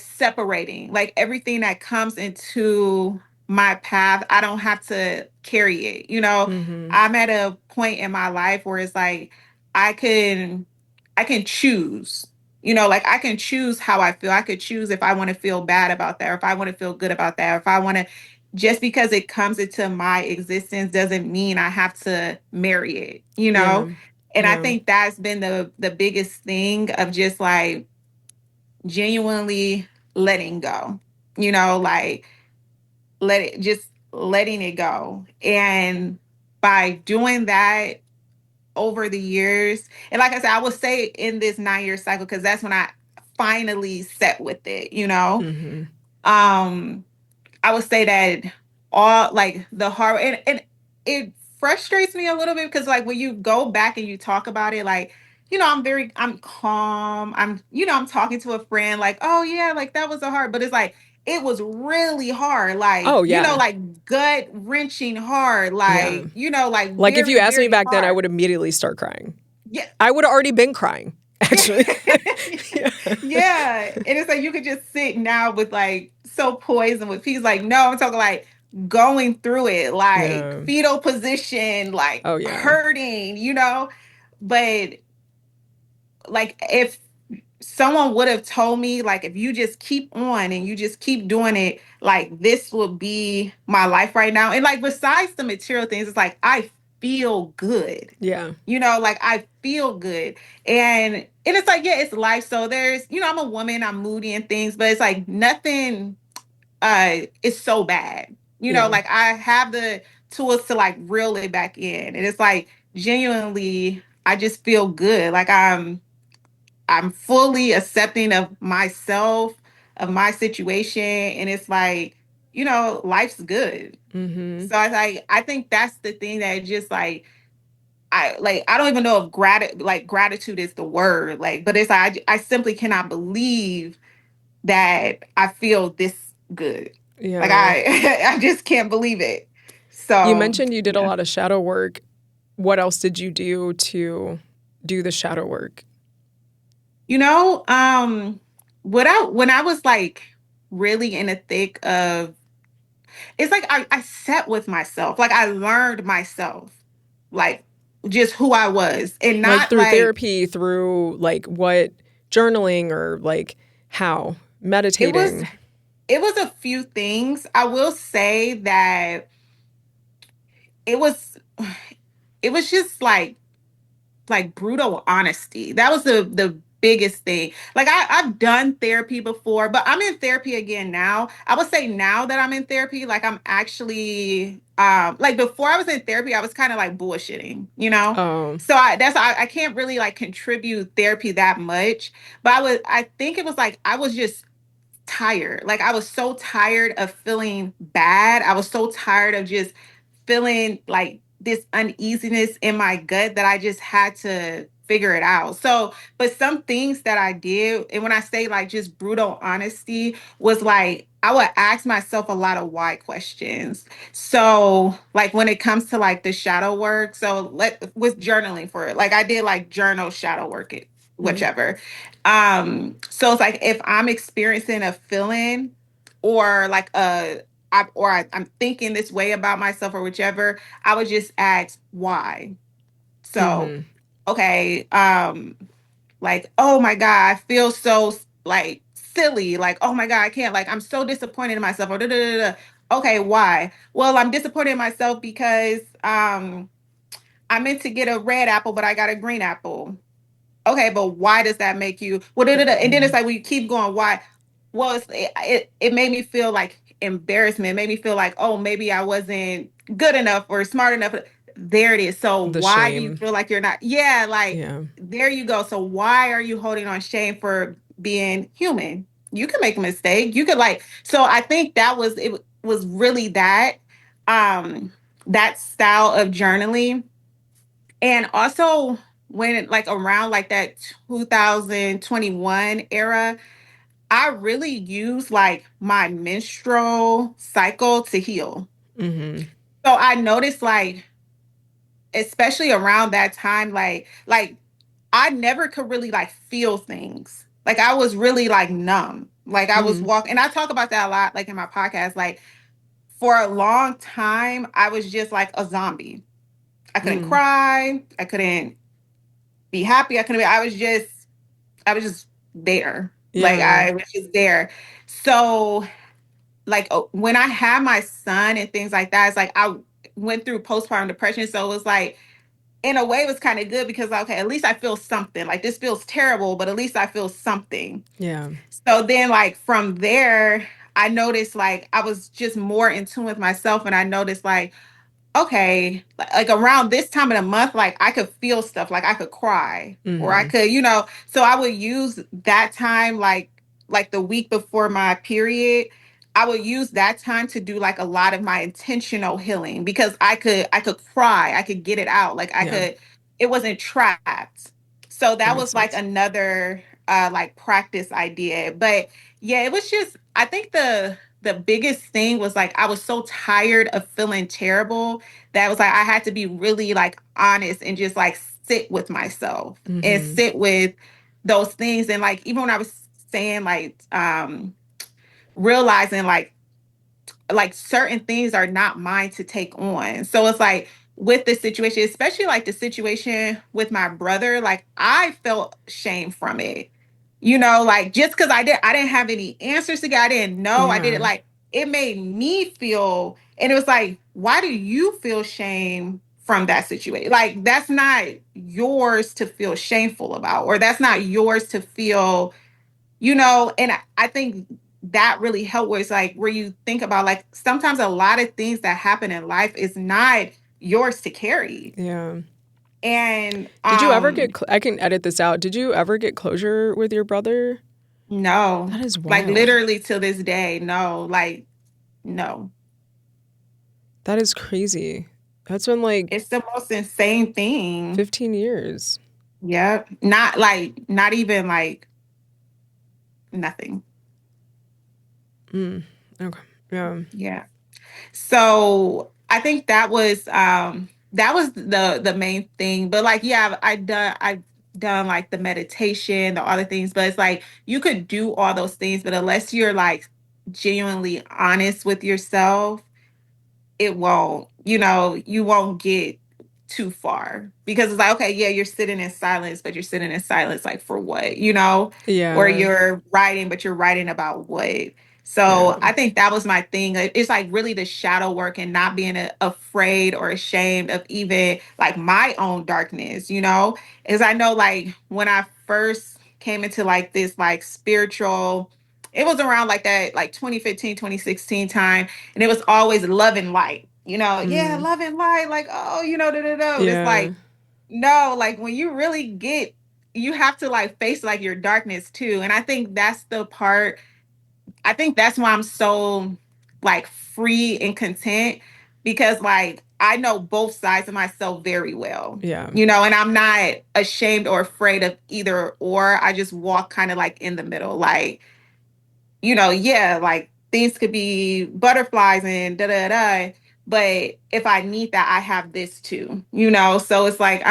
separating like everything that comes into my path. I don't have to carry it.
mm-hmm.
I'm at a point in my life where it's like I can I can choose. Like I can choose how I feel. I could choose if I want to feel bad about that or if I want to feel good about that or if I want to, just because it comes into my existence doesn't mean I have to marry it.
Yeah,
And I
yeah,
think that's been the biggest thing of just like genuinely letting go, like letting it go. And by doing that over the years, and like I said, I will say in this 9 year cycle, because that's when I finally set with it, you know.
Mm-hmm.
Um, I would say that all like the hard and it frustrates me a little bit because like when you go back and you talk about it, like, I'm calm. I'm talking to a friend, like, oh yeah, like that was a hard, but it's like it was really hard, like,
Oh yeah.
like gut wrenching hard,
Yeah.
like, like
Like if you
very,
asked me
very
back then, I
hard.
would immediately start crying.
Yeah.
I would have already been crying,
Yeah.
actually. Yeah.
Yeah. And it's like you could just sit now with like so poised with peace. Like, no, I'm talking like going through it, like
Yeah.
fetal position, like
Oh yeah.
hurting, But like if someone would have told me, like, if you just keep on and you just keep doing it, like this will be my life right now. And like besides the material things, it's like I feel good.
Yeah.
Like I feel good. And it's like, yeah, it's life. So there's, I'm a woman, I'm moody and things, but it's like nothing is so bad.
Yeah.
Like I have the tools to like reel it back in. And it's like genuinely I just feel good. Like I'm fully accepting of myself, of my situation, and it's like, life's good.
Mm-hmm.
So I think that's the thing that just like I don't even know if gratitude is the word, like, but it's like I simply cannot believe that I feel this good. Like
Yeah.
I I just can't believe it.
You
So
mentioned you did a
yeah.
lot of shadow work. What else did you do to do the shadow work?
You know, when I was like really in the thick of, it's like I sat with myself. Like I learned myself, like just who I was. And
Like
not
through
like
therapy, through like what, journaling, or like how?
it was
Meditating.
it was a few things. I will say that it was it was just like brutal honesty. That was the biggest thing. Like I've done therapy before, but I'm in therapy again now. I would say now that I'm in therapy, like I'm actually like before I was in therapy, I was kind of like bullshitting, you know?
Oh.
So I can't really like contribute therapy that much. But I think it was like I was just tired. Like I was so tired of feeling bad. I was so tired of just feeling like this uneasiness in my gut that I just had to figure it out. So, but some things that I did, and when I say like just brutal honesty, was like I would ask myself a lot of why questions. So, like when it comes to like the shadow work, so with journaling for it, like I did like journal shadow work it,
Mm.
whichever. So it's like if I'm experiencing a feeling or like I'm thinking this way about myself or whichever, I would just ask why. So,
Mm-hmm.
okay, like, oh my God, I feel so like silly. Like, oh my God, I can't, like, I'm so disappointed in myself. Or da, da, da, da. Okay, why? Well, I'm disappointed in myself because I meant to get a red apple, but I got a green apple. Okay, but why does that make you well, da, da, da. And then it's
Mm-hmm.
like we keep going, why? Well, it made me feel like embarrassment. It made me feel like, oh, maybe I wasn't good enough or smart enough. There it is. So
The
why do you
shame.
feel like you're not? Yeah, like
Yeah.
there you go. So why are you holding on shame for being human? You can make a mistake. You could like, so I think that was it was really um that style of journaling. And also when like around like that 2021 era, I really use like my menstrual cycle to heal.
Mm-hmm.
So I noticed like especially around that time like I never could really like feel things. Like I was really like numb. Like I was
Mm-hmm.
walking, and I talk about that a lot like in my podcast, like for a long time I was just like a zombie. I couldn't
Mm.
cry, I couldn't be happy, I couldn't be I was just there. Like
Yeah.
I was just there. So like when I had my son and things like that, it's like I went through postpartum depression. So it was like in a way it was kind of good because okay, at least I feel something. Like this feels terrible, but at least I feel something.
Yeah.
So then like from there, I noticed like I was just more in tune with myself and I noticed like okay, like around this time of the month, like I could feel stuff, like I could cry or I
Mm-hmm.
could, so I would use that time, like the week before my period. I would use that time to do like a lot of my intentional healing because I could cry, I could get it out. Like I
Yeah,
could, it wasn't trapped. So
that
that
makes
was like
sense.
another like practice idea. But yeah, it was just I think the biggest thing was like I was so tired of feeling terrible that was like I had to be really like honest and just like sit with myself and
Mm-hmm.
sit with those things. And like even when I was saying like realizing like certain things are not mine to take on. So it's like with the situation, especially like the situation with my brother, like I felt shame from it. Like just because I didn't have any answers to get, I didn't know. I didn't
Yeah,
like it made me feel, and it was like, why do you feel shame from that situation? Like that's not yours to feel shameful about, or that's not yours to feel and I think that really helped was like where you think about like sometimes a lot of things that happen in life is not yours to carry.
yeah.
And
Did you ever get? I can edit this out. Did you ever get closure with your brother?
no,
That is
like
wild.
literally till this day, no, like no.
That is crazy. That's been like
It's the most insane thing.
15 years.
Yep. Not even like nothing.
Mm. Okay. Yeah.
Yeah. So I think that was the main thing. But like yeah, I've done like the meditation, the other things, but it's like you could do all those things, but unless you're like genuinely honest with yourself, you won't get too far because it's like, okay, yeah, you're sitting in silence, but you're sitting in silence like for what, or
Yeah.
you're writing, but you're writing about what.
Yeah.
So I think that was my thing. It's like really the shadow work and not being afraid or ashamed of even like my own darkness, because I know like when I first came into like this like spiritual, it was around like that like 2015, 2016 time, and it was always love and light. Yeah,
Mm.
love and light, like, oh, da, da, da. And it's
Yeah.
like, no, like when you really you have to like face like your darkness too. And I think that's the part, I think that's why I'm so like free and content because like I know both sides of myself very well.
Yeah.
And I'm not ashamed or afraid of either or. I just walk kind of like in the middle. Like, yeah, like things could be butterflies and da da da. But if I need that, I have this too. So it's like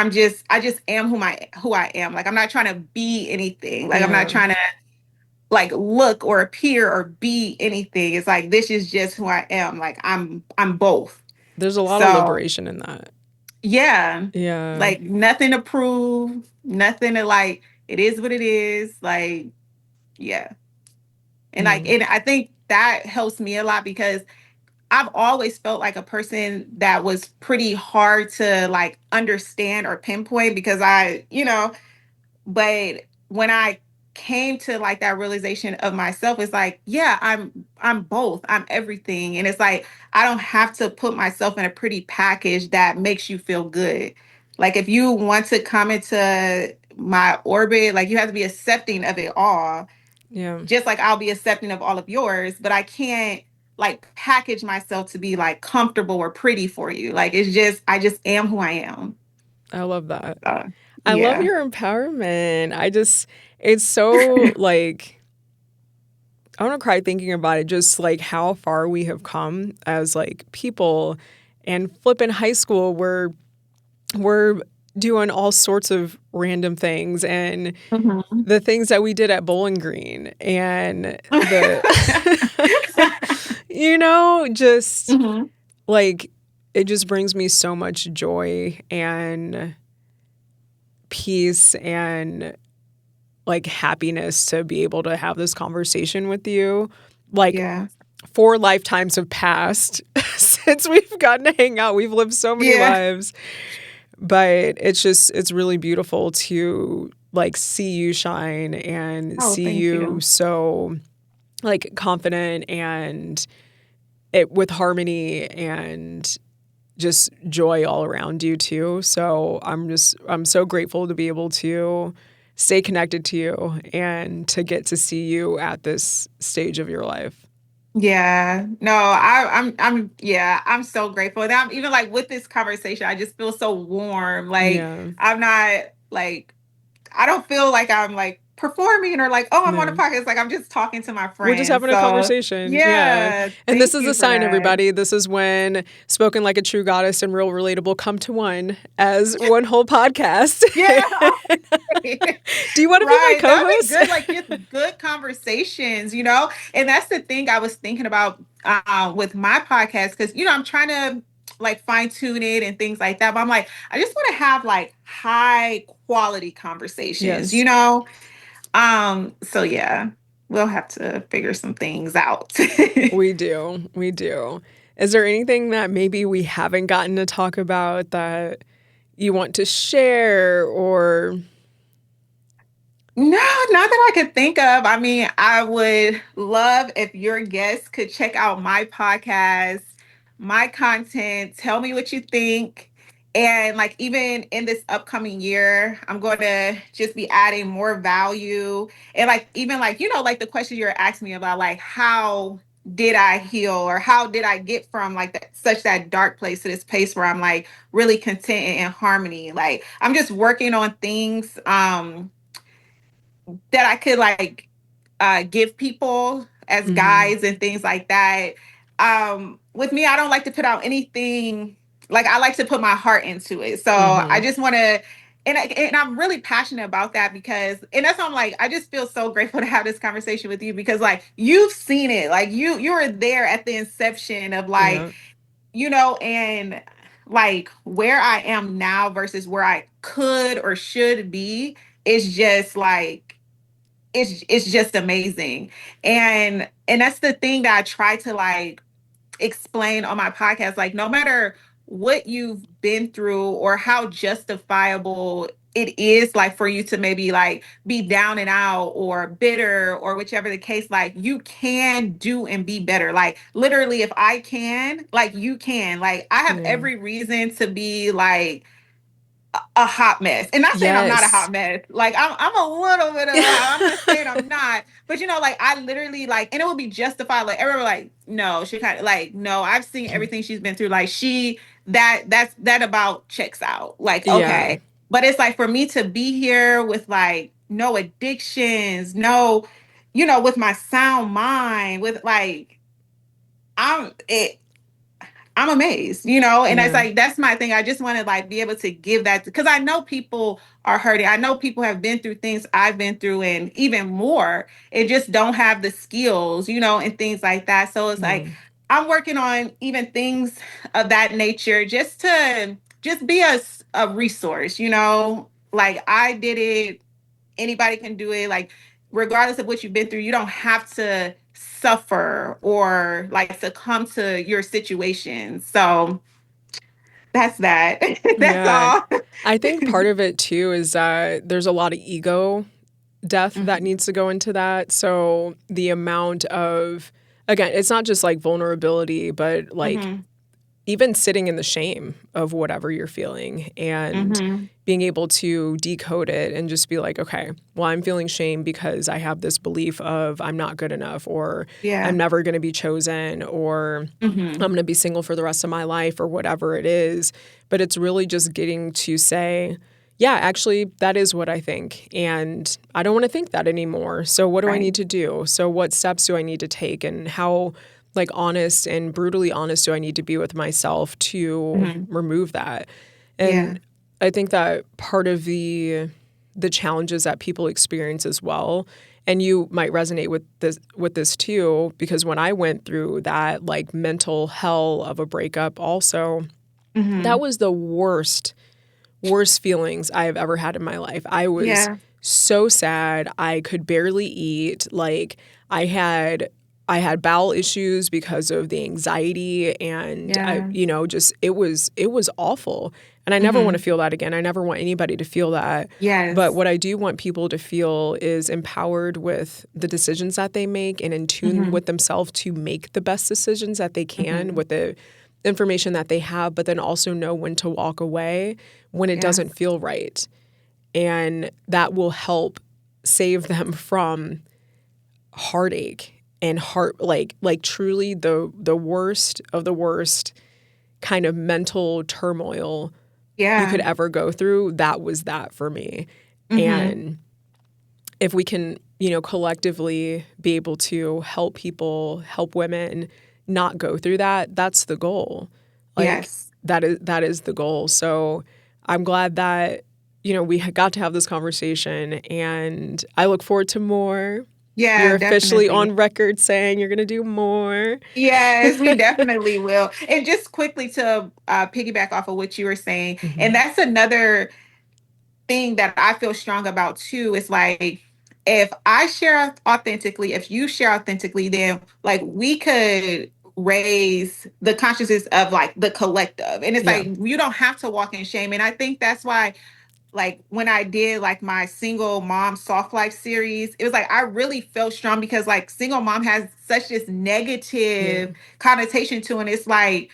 I just am who I am. Like I'm not trying to be anything. Like I'm not
Yeah.
trying to like look or appear or be anything. It's like this is just who I am. Like I'm both.
There's a lot of
So
liberation in that.
yeah,
Yeah.
like nothing to prove, nothing to like. It is what it is. Like yeah. And like,
Mm.
and I think that helps me a lot because I've always felt like a person that was pretty hard to like understand or pinpoint because but when I came to like that realization of myself, it's like, yeah, I'm both. I'm everything. And it's like I don't have to put myself in a pretty package that makes you feel good. Like if you want to come into my orbit, like you have to be accepting of it all
Yeah.
just like I'll be accepting of all of yours, but I can't like package myself to be like comfortable or pretty for you. Like I just am who I am.
I love that.
Uh,
I love
yeah.
your empowerment. It's so like, I want to cry thinking about it, just like how far we have come as like people. And flipping high school, we're doing all sorts of random things and
Mhm.
the things that we did at Bowling Green and the, just
Mhm.
like it just brings me so much joy and peace and like happiness to be able to have this conversation with you. Like
Yeah.
4 lifetimes have passed since we've gotten to hang out. We've lived so many
Yeah.
lives, but it's really beautiful to like see you shine and
Oh,
see
thank
you
you.
so like confident and it with harmony and just joy all around you too. So I'm so grateful to be able to stay connected to you and to get to see you at this stage of your life.
Yeah, no, yeah, I'm so grateful. And I'm even like with this conversation, I just feel so warm. Like
Yeah.
I'm not like I don't feel like I'm like performing or like, oh, I'm on a
No.
podcast. Like I'm just talking to my
We're just
friends.
having a
So
conversation. Yeah.
yeah,
And this
thank
is a
you for
sign,
that.
everybody. This is when Spoken Like a True Goddess and Real Relatable come to one as one whole podcast.
Yeah.
Do you want to be my
Right. That'd be
co-host?
good. Like just good conversations, you know? And that's the thing I was thinking about with my podcast, because, you know, I'm trying to like fine tune it and things like that. But I'm like, I just want to have like high quality conversations, you
Yes,
know? So yeah, we'll have to figure some things out.
we do. We do. Is there anything that maybe we haven't gotten to talk about that you want to share or
No, not that I could think of. I mean, I would love if your guests could check out my podcast, my content, tell me what you think. And like even in this upcoming year, I'm going to just be adding more value. And like even like, you know, like the question you're asking me about like how did I heal or how did I get from like such that dark place to this place where I'm like really content and in harmony. Like I'm just working on things that I could like give people as
Mhm.
guides and things like that. With me, I don't like to put out anything like I like to put my heart into it. So I
Mhm.
just want to, and I'm really passionate about that because, and that's why I'm like, I just feel so grateful to have this conversation with you because like you've seen it, like you were there at the inception of like,
Yeah.
you know, and like where I am now versus where I could or should be is just like it's just amazing. And that's the thing that I try to like explain on my podcast. Like no matter what you've been through or how justifiable it is like for you to maybe like be down and out or bitter or whichever the case, like you can do and be better. Like literally if I can, like you can. Like I have
Yeah.
every reason to be like a hot mess. And not saying I'm not a
Yes.
hot mess. Like I'm a little bit of a hot. I'm not saying I'm not. But you know, like I literally like, and it would be justified. Like everyone like, no, she kind of like, no, I've seen everything she's been through. Like that about checks out. Like,
Yeah.
okay. But it's like for me to be here with like no addictions, no, you know, with my sound mind, with like I'm it I'm amazed, you know, and it's
Yeah.
like that's my thing. I just want to like be able to give that because I know people are hurting. I know people have been through things I've been through and even more. It just don't have the skills, you know, and things like that. So it's
Yeah.
like I'm working on even things of that nature just to just be a resource, you know. Like I did it, anybody can do it. Like regardless of what you've been through, you don't have to suffer or like succumb to your situation. So that's that. That's
Yeah.
all.
I think part of it too is that there's a lot of ego death that
Mhm,
needs to go into that. So the amount of, again, it's not just like vulnerability, but like
mhm,
even sitting in the shame of whatever you're feeling and
mhm.
being able to decode it and just be like, okay, well, I'm feeling shame because I have this belief of I'm not good enough or I'm
Yeah.
never going to be chosen or I'm
Mhm.
going to be single for the rest of my life or whatever it is. But it's really just getting to say, yeah, actually, that is what I think. And I don't want to think that anymore. So what do I
Right.
need to do? So what steps do I need to take? And how like honest and brutally honest do I need to be with myself to
Mhm.
remove that?
Yeah.
And I think that part of the challenges that people experience as well, and you might resonate with this too, because when I went through that like mental hell of a breakup also, that
Mhm.
was the worst feelings I have ever had in my life. I was
Yeah.
so sad. I could barely eat. Like I had bowel issues because of the anxiety and I,
Yeah.
you know, just it was awful. And I never want to
Mhm.
feel that again. I never want anybody to feel that. But
Yes.
what I do want people to feel is empowered with the decisions that they make and in tune
Mhm.
with themselves to make the best decisions that they can
Mhm.
with information that they have, but then also know when to walk away when it
Yes.
doesn't feel right. And that will help save them from heartache and like truly the worst of the worst kind of mental turmoil you
Yeah.
could ever go through. That was that for me.
Mm-hmm.
And if we can, collectively be able to help people, help women not go through that, that's the goal. Like
Yes.
that is the goal. So I'm glad that, we got to have this conversation, and I look forward to more.
Yeah,
You're officially
definitely.
on record saying you're going to do more.
Yes, we definitely will. And just quickly to piggyback off of what you were saying, and
Hmm.
that's another thing that I feel strong about too. Is like if I share authentically, if you share authentically, then like we could raise the consciousness of like the collective. And it's
Yeah.
like you don't have to walk in shame. And I think that's why like when I did like my single mom soft life series, it was like I really felt strong because like single mom has such this
Yeah.
negative connotation to it. And it's like,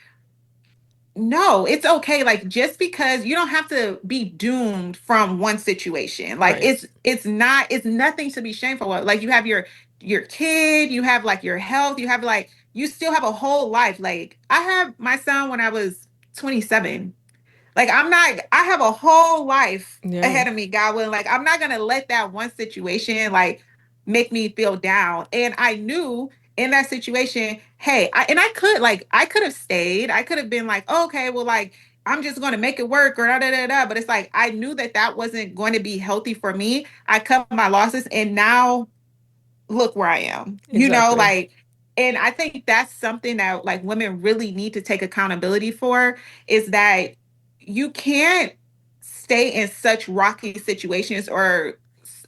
no, it's okay. Like just because you don't have to be doomed from one situation. Like
Right.
it's nothing to be shameful of. Like you have your kid, you have like your health, you have like you still have a whole life. Like I have my son when I was 27. Like I'm not, I have a whole life
Yeah.
ahead of me, God willing. Like I'm not gonna let that one situation like make me feel down. And I knew in that situation, hey, I could have stayed. I could have been like, oh, okay, well, like I'm just gonna make it work or da da da da. But it's like I knew that that wasn't going to be healthy for me. I cut my losses, and now look where I am,
Exactly.
like, and I think that's something that like women really need to take accountability for is that you can't stay in such rocky situations or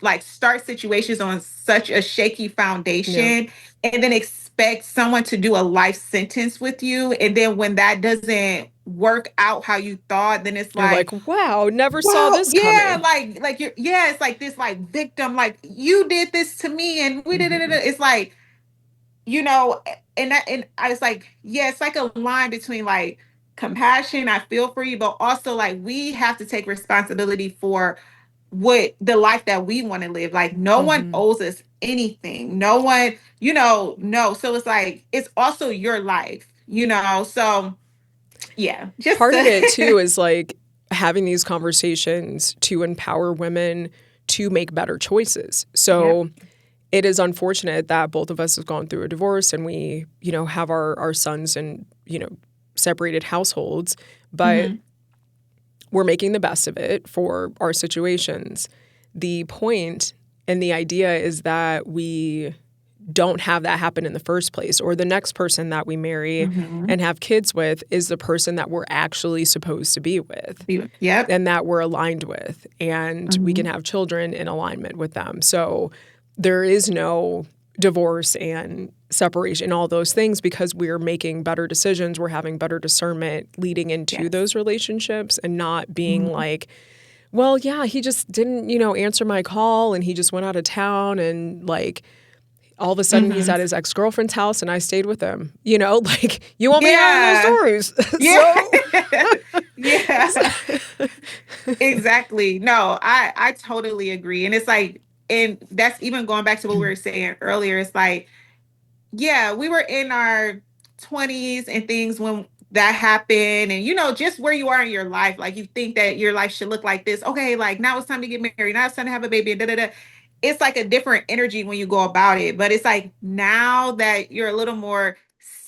like start situations on such a shaky
Yeah.
foundation and then expect someone to do a life sentence with you. And then when that doesn't work out how you thought, then it's
You're
like,
like, wow, never saw
well,
this
yeah,
coming.
like you're yeah, it's like this like victim, like you did this to me and we did it.
Hmm.
It's like, you know, and I was like, yeah, it's like a line between like compassion, I feel for you, but also like we have to take responsibility for what the life that we want to live. Like no one
Hmm.
owes us anything. No one, no. So it's like it's also your life, So yeah, just
Part of it
to
too is like having these conversations to empower women to make better choices.
yeah.
So it is unfortunate that both of us have gone through a divorce, and we, have our sons in, separated households, but
Hmm.
we're making the best of it for our situations. The point and the idea is that we don't have that happen in the first place, or the next person that we marry
Hmm.
and have kids with is the person that we're actually supposed to be with
Yep.
and that we're aligned with, and we can
Hmm.
have children in alignment with them. So there is no divorce and separation, all those things, because we're making better decisions. We're having better discernment leading into
Yes.
those relationships and not being
Hmm.
like, well, yeah, he just didn't, answer my call and he just went out of town, and like all of a sudden he's
Hmm.
at his ex-girlfriend's house and I stayed with him. Like you won't be hearing those
Yeah.
stories.
Yeah.
so,
Yeah.
so
Exactly. No, I totally agree. And it's like, and that's even going back to what we were saying earlier. It's like, yeah, we were in our 20s and things when that happened. And just where you are in your life, like you think that your life should look like this. Okay, like now it's time to get married. Now it's time to have a baby and da da da. It's like a different energy when you go about it. But it's like now that you're a little more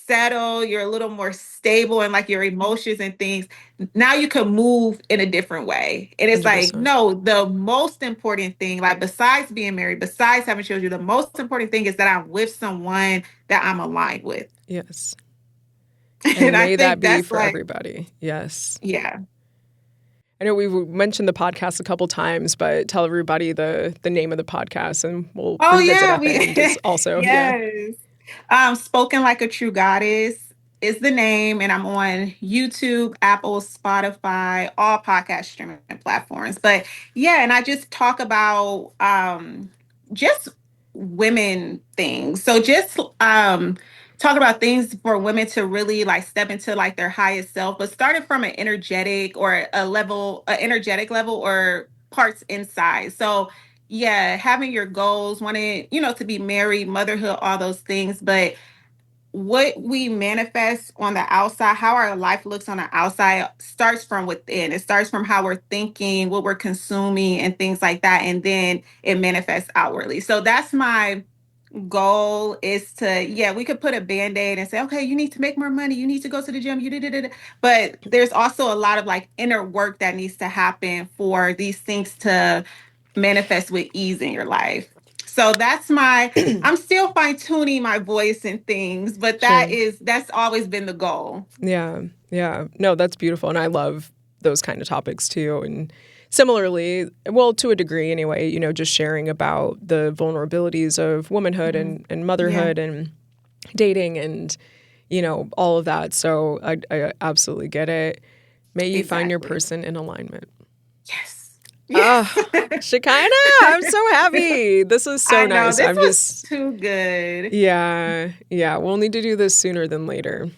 settled, you're a little more stable and like your emotions and things, now you can move in a different way. And it's like,
100%.
no, the most important thing, like besides being married, besides having children, the most important thing is that I'm with someone that I'm aligned with.
Yes.
And
And
I
may that
think
be
that's
for
like,
everybody. Yes.
yeah.
I know we've mentioned the podcast a couple times, but tell everybody the name of the podcast and we'll
Oh
revisit
yeah,
at the
we
end is also, yeah.
yes. Spoken Like a True Goddess is the name, and I'm on YouTube, Apple, Spotify, all podcast streaming platforms. But yeah, and I just talk about just women things. So just talk about things for women to really like step into like their highest self, but starting from an energetic or a level, an energetic level or parts inside. So yeah, having your goals, wanting, to be married, motherhood, all those things, but what we manifest on the outside, how our life looks on the outside, starts from within. It starts from how we're thinking, what we're consuming, and things like that. And then it manifests outwardly. So that's my goal, is to, yeah, we could put a band-aid and say, okay, you need to make more money, you need to go to the gym, you did. But there's also a lot of like inner work that needs to happen for these things to manifest with ease in your life. So I'm still fine tuning my voice and things, but
Sure.
that's always been the goal.
Yeah. Yeah. No, that's beautiful. And I love those kind of topics too. And similarly, well, to a degree anyway, just sharing about the vulnerabilities of womanhood and
Yeah,
motherhood and dating and, all of that. So I absolutely get it. May you find your
exactly.
person in alignment.
Yes.
Oh,
Yes.
Shekinah, I'm so happy. This is so
I know.
nice.
This
I'm
was
just,
too good.
yeah, yeah. We'll need to do this sooner than later.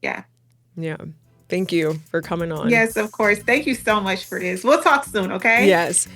Yeah.
Yeah. Thank you for coming on.
Yes, of course. Thank you so much for this. We'll talk soon, okay?
Yes.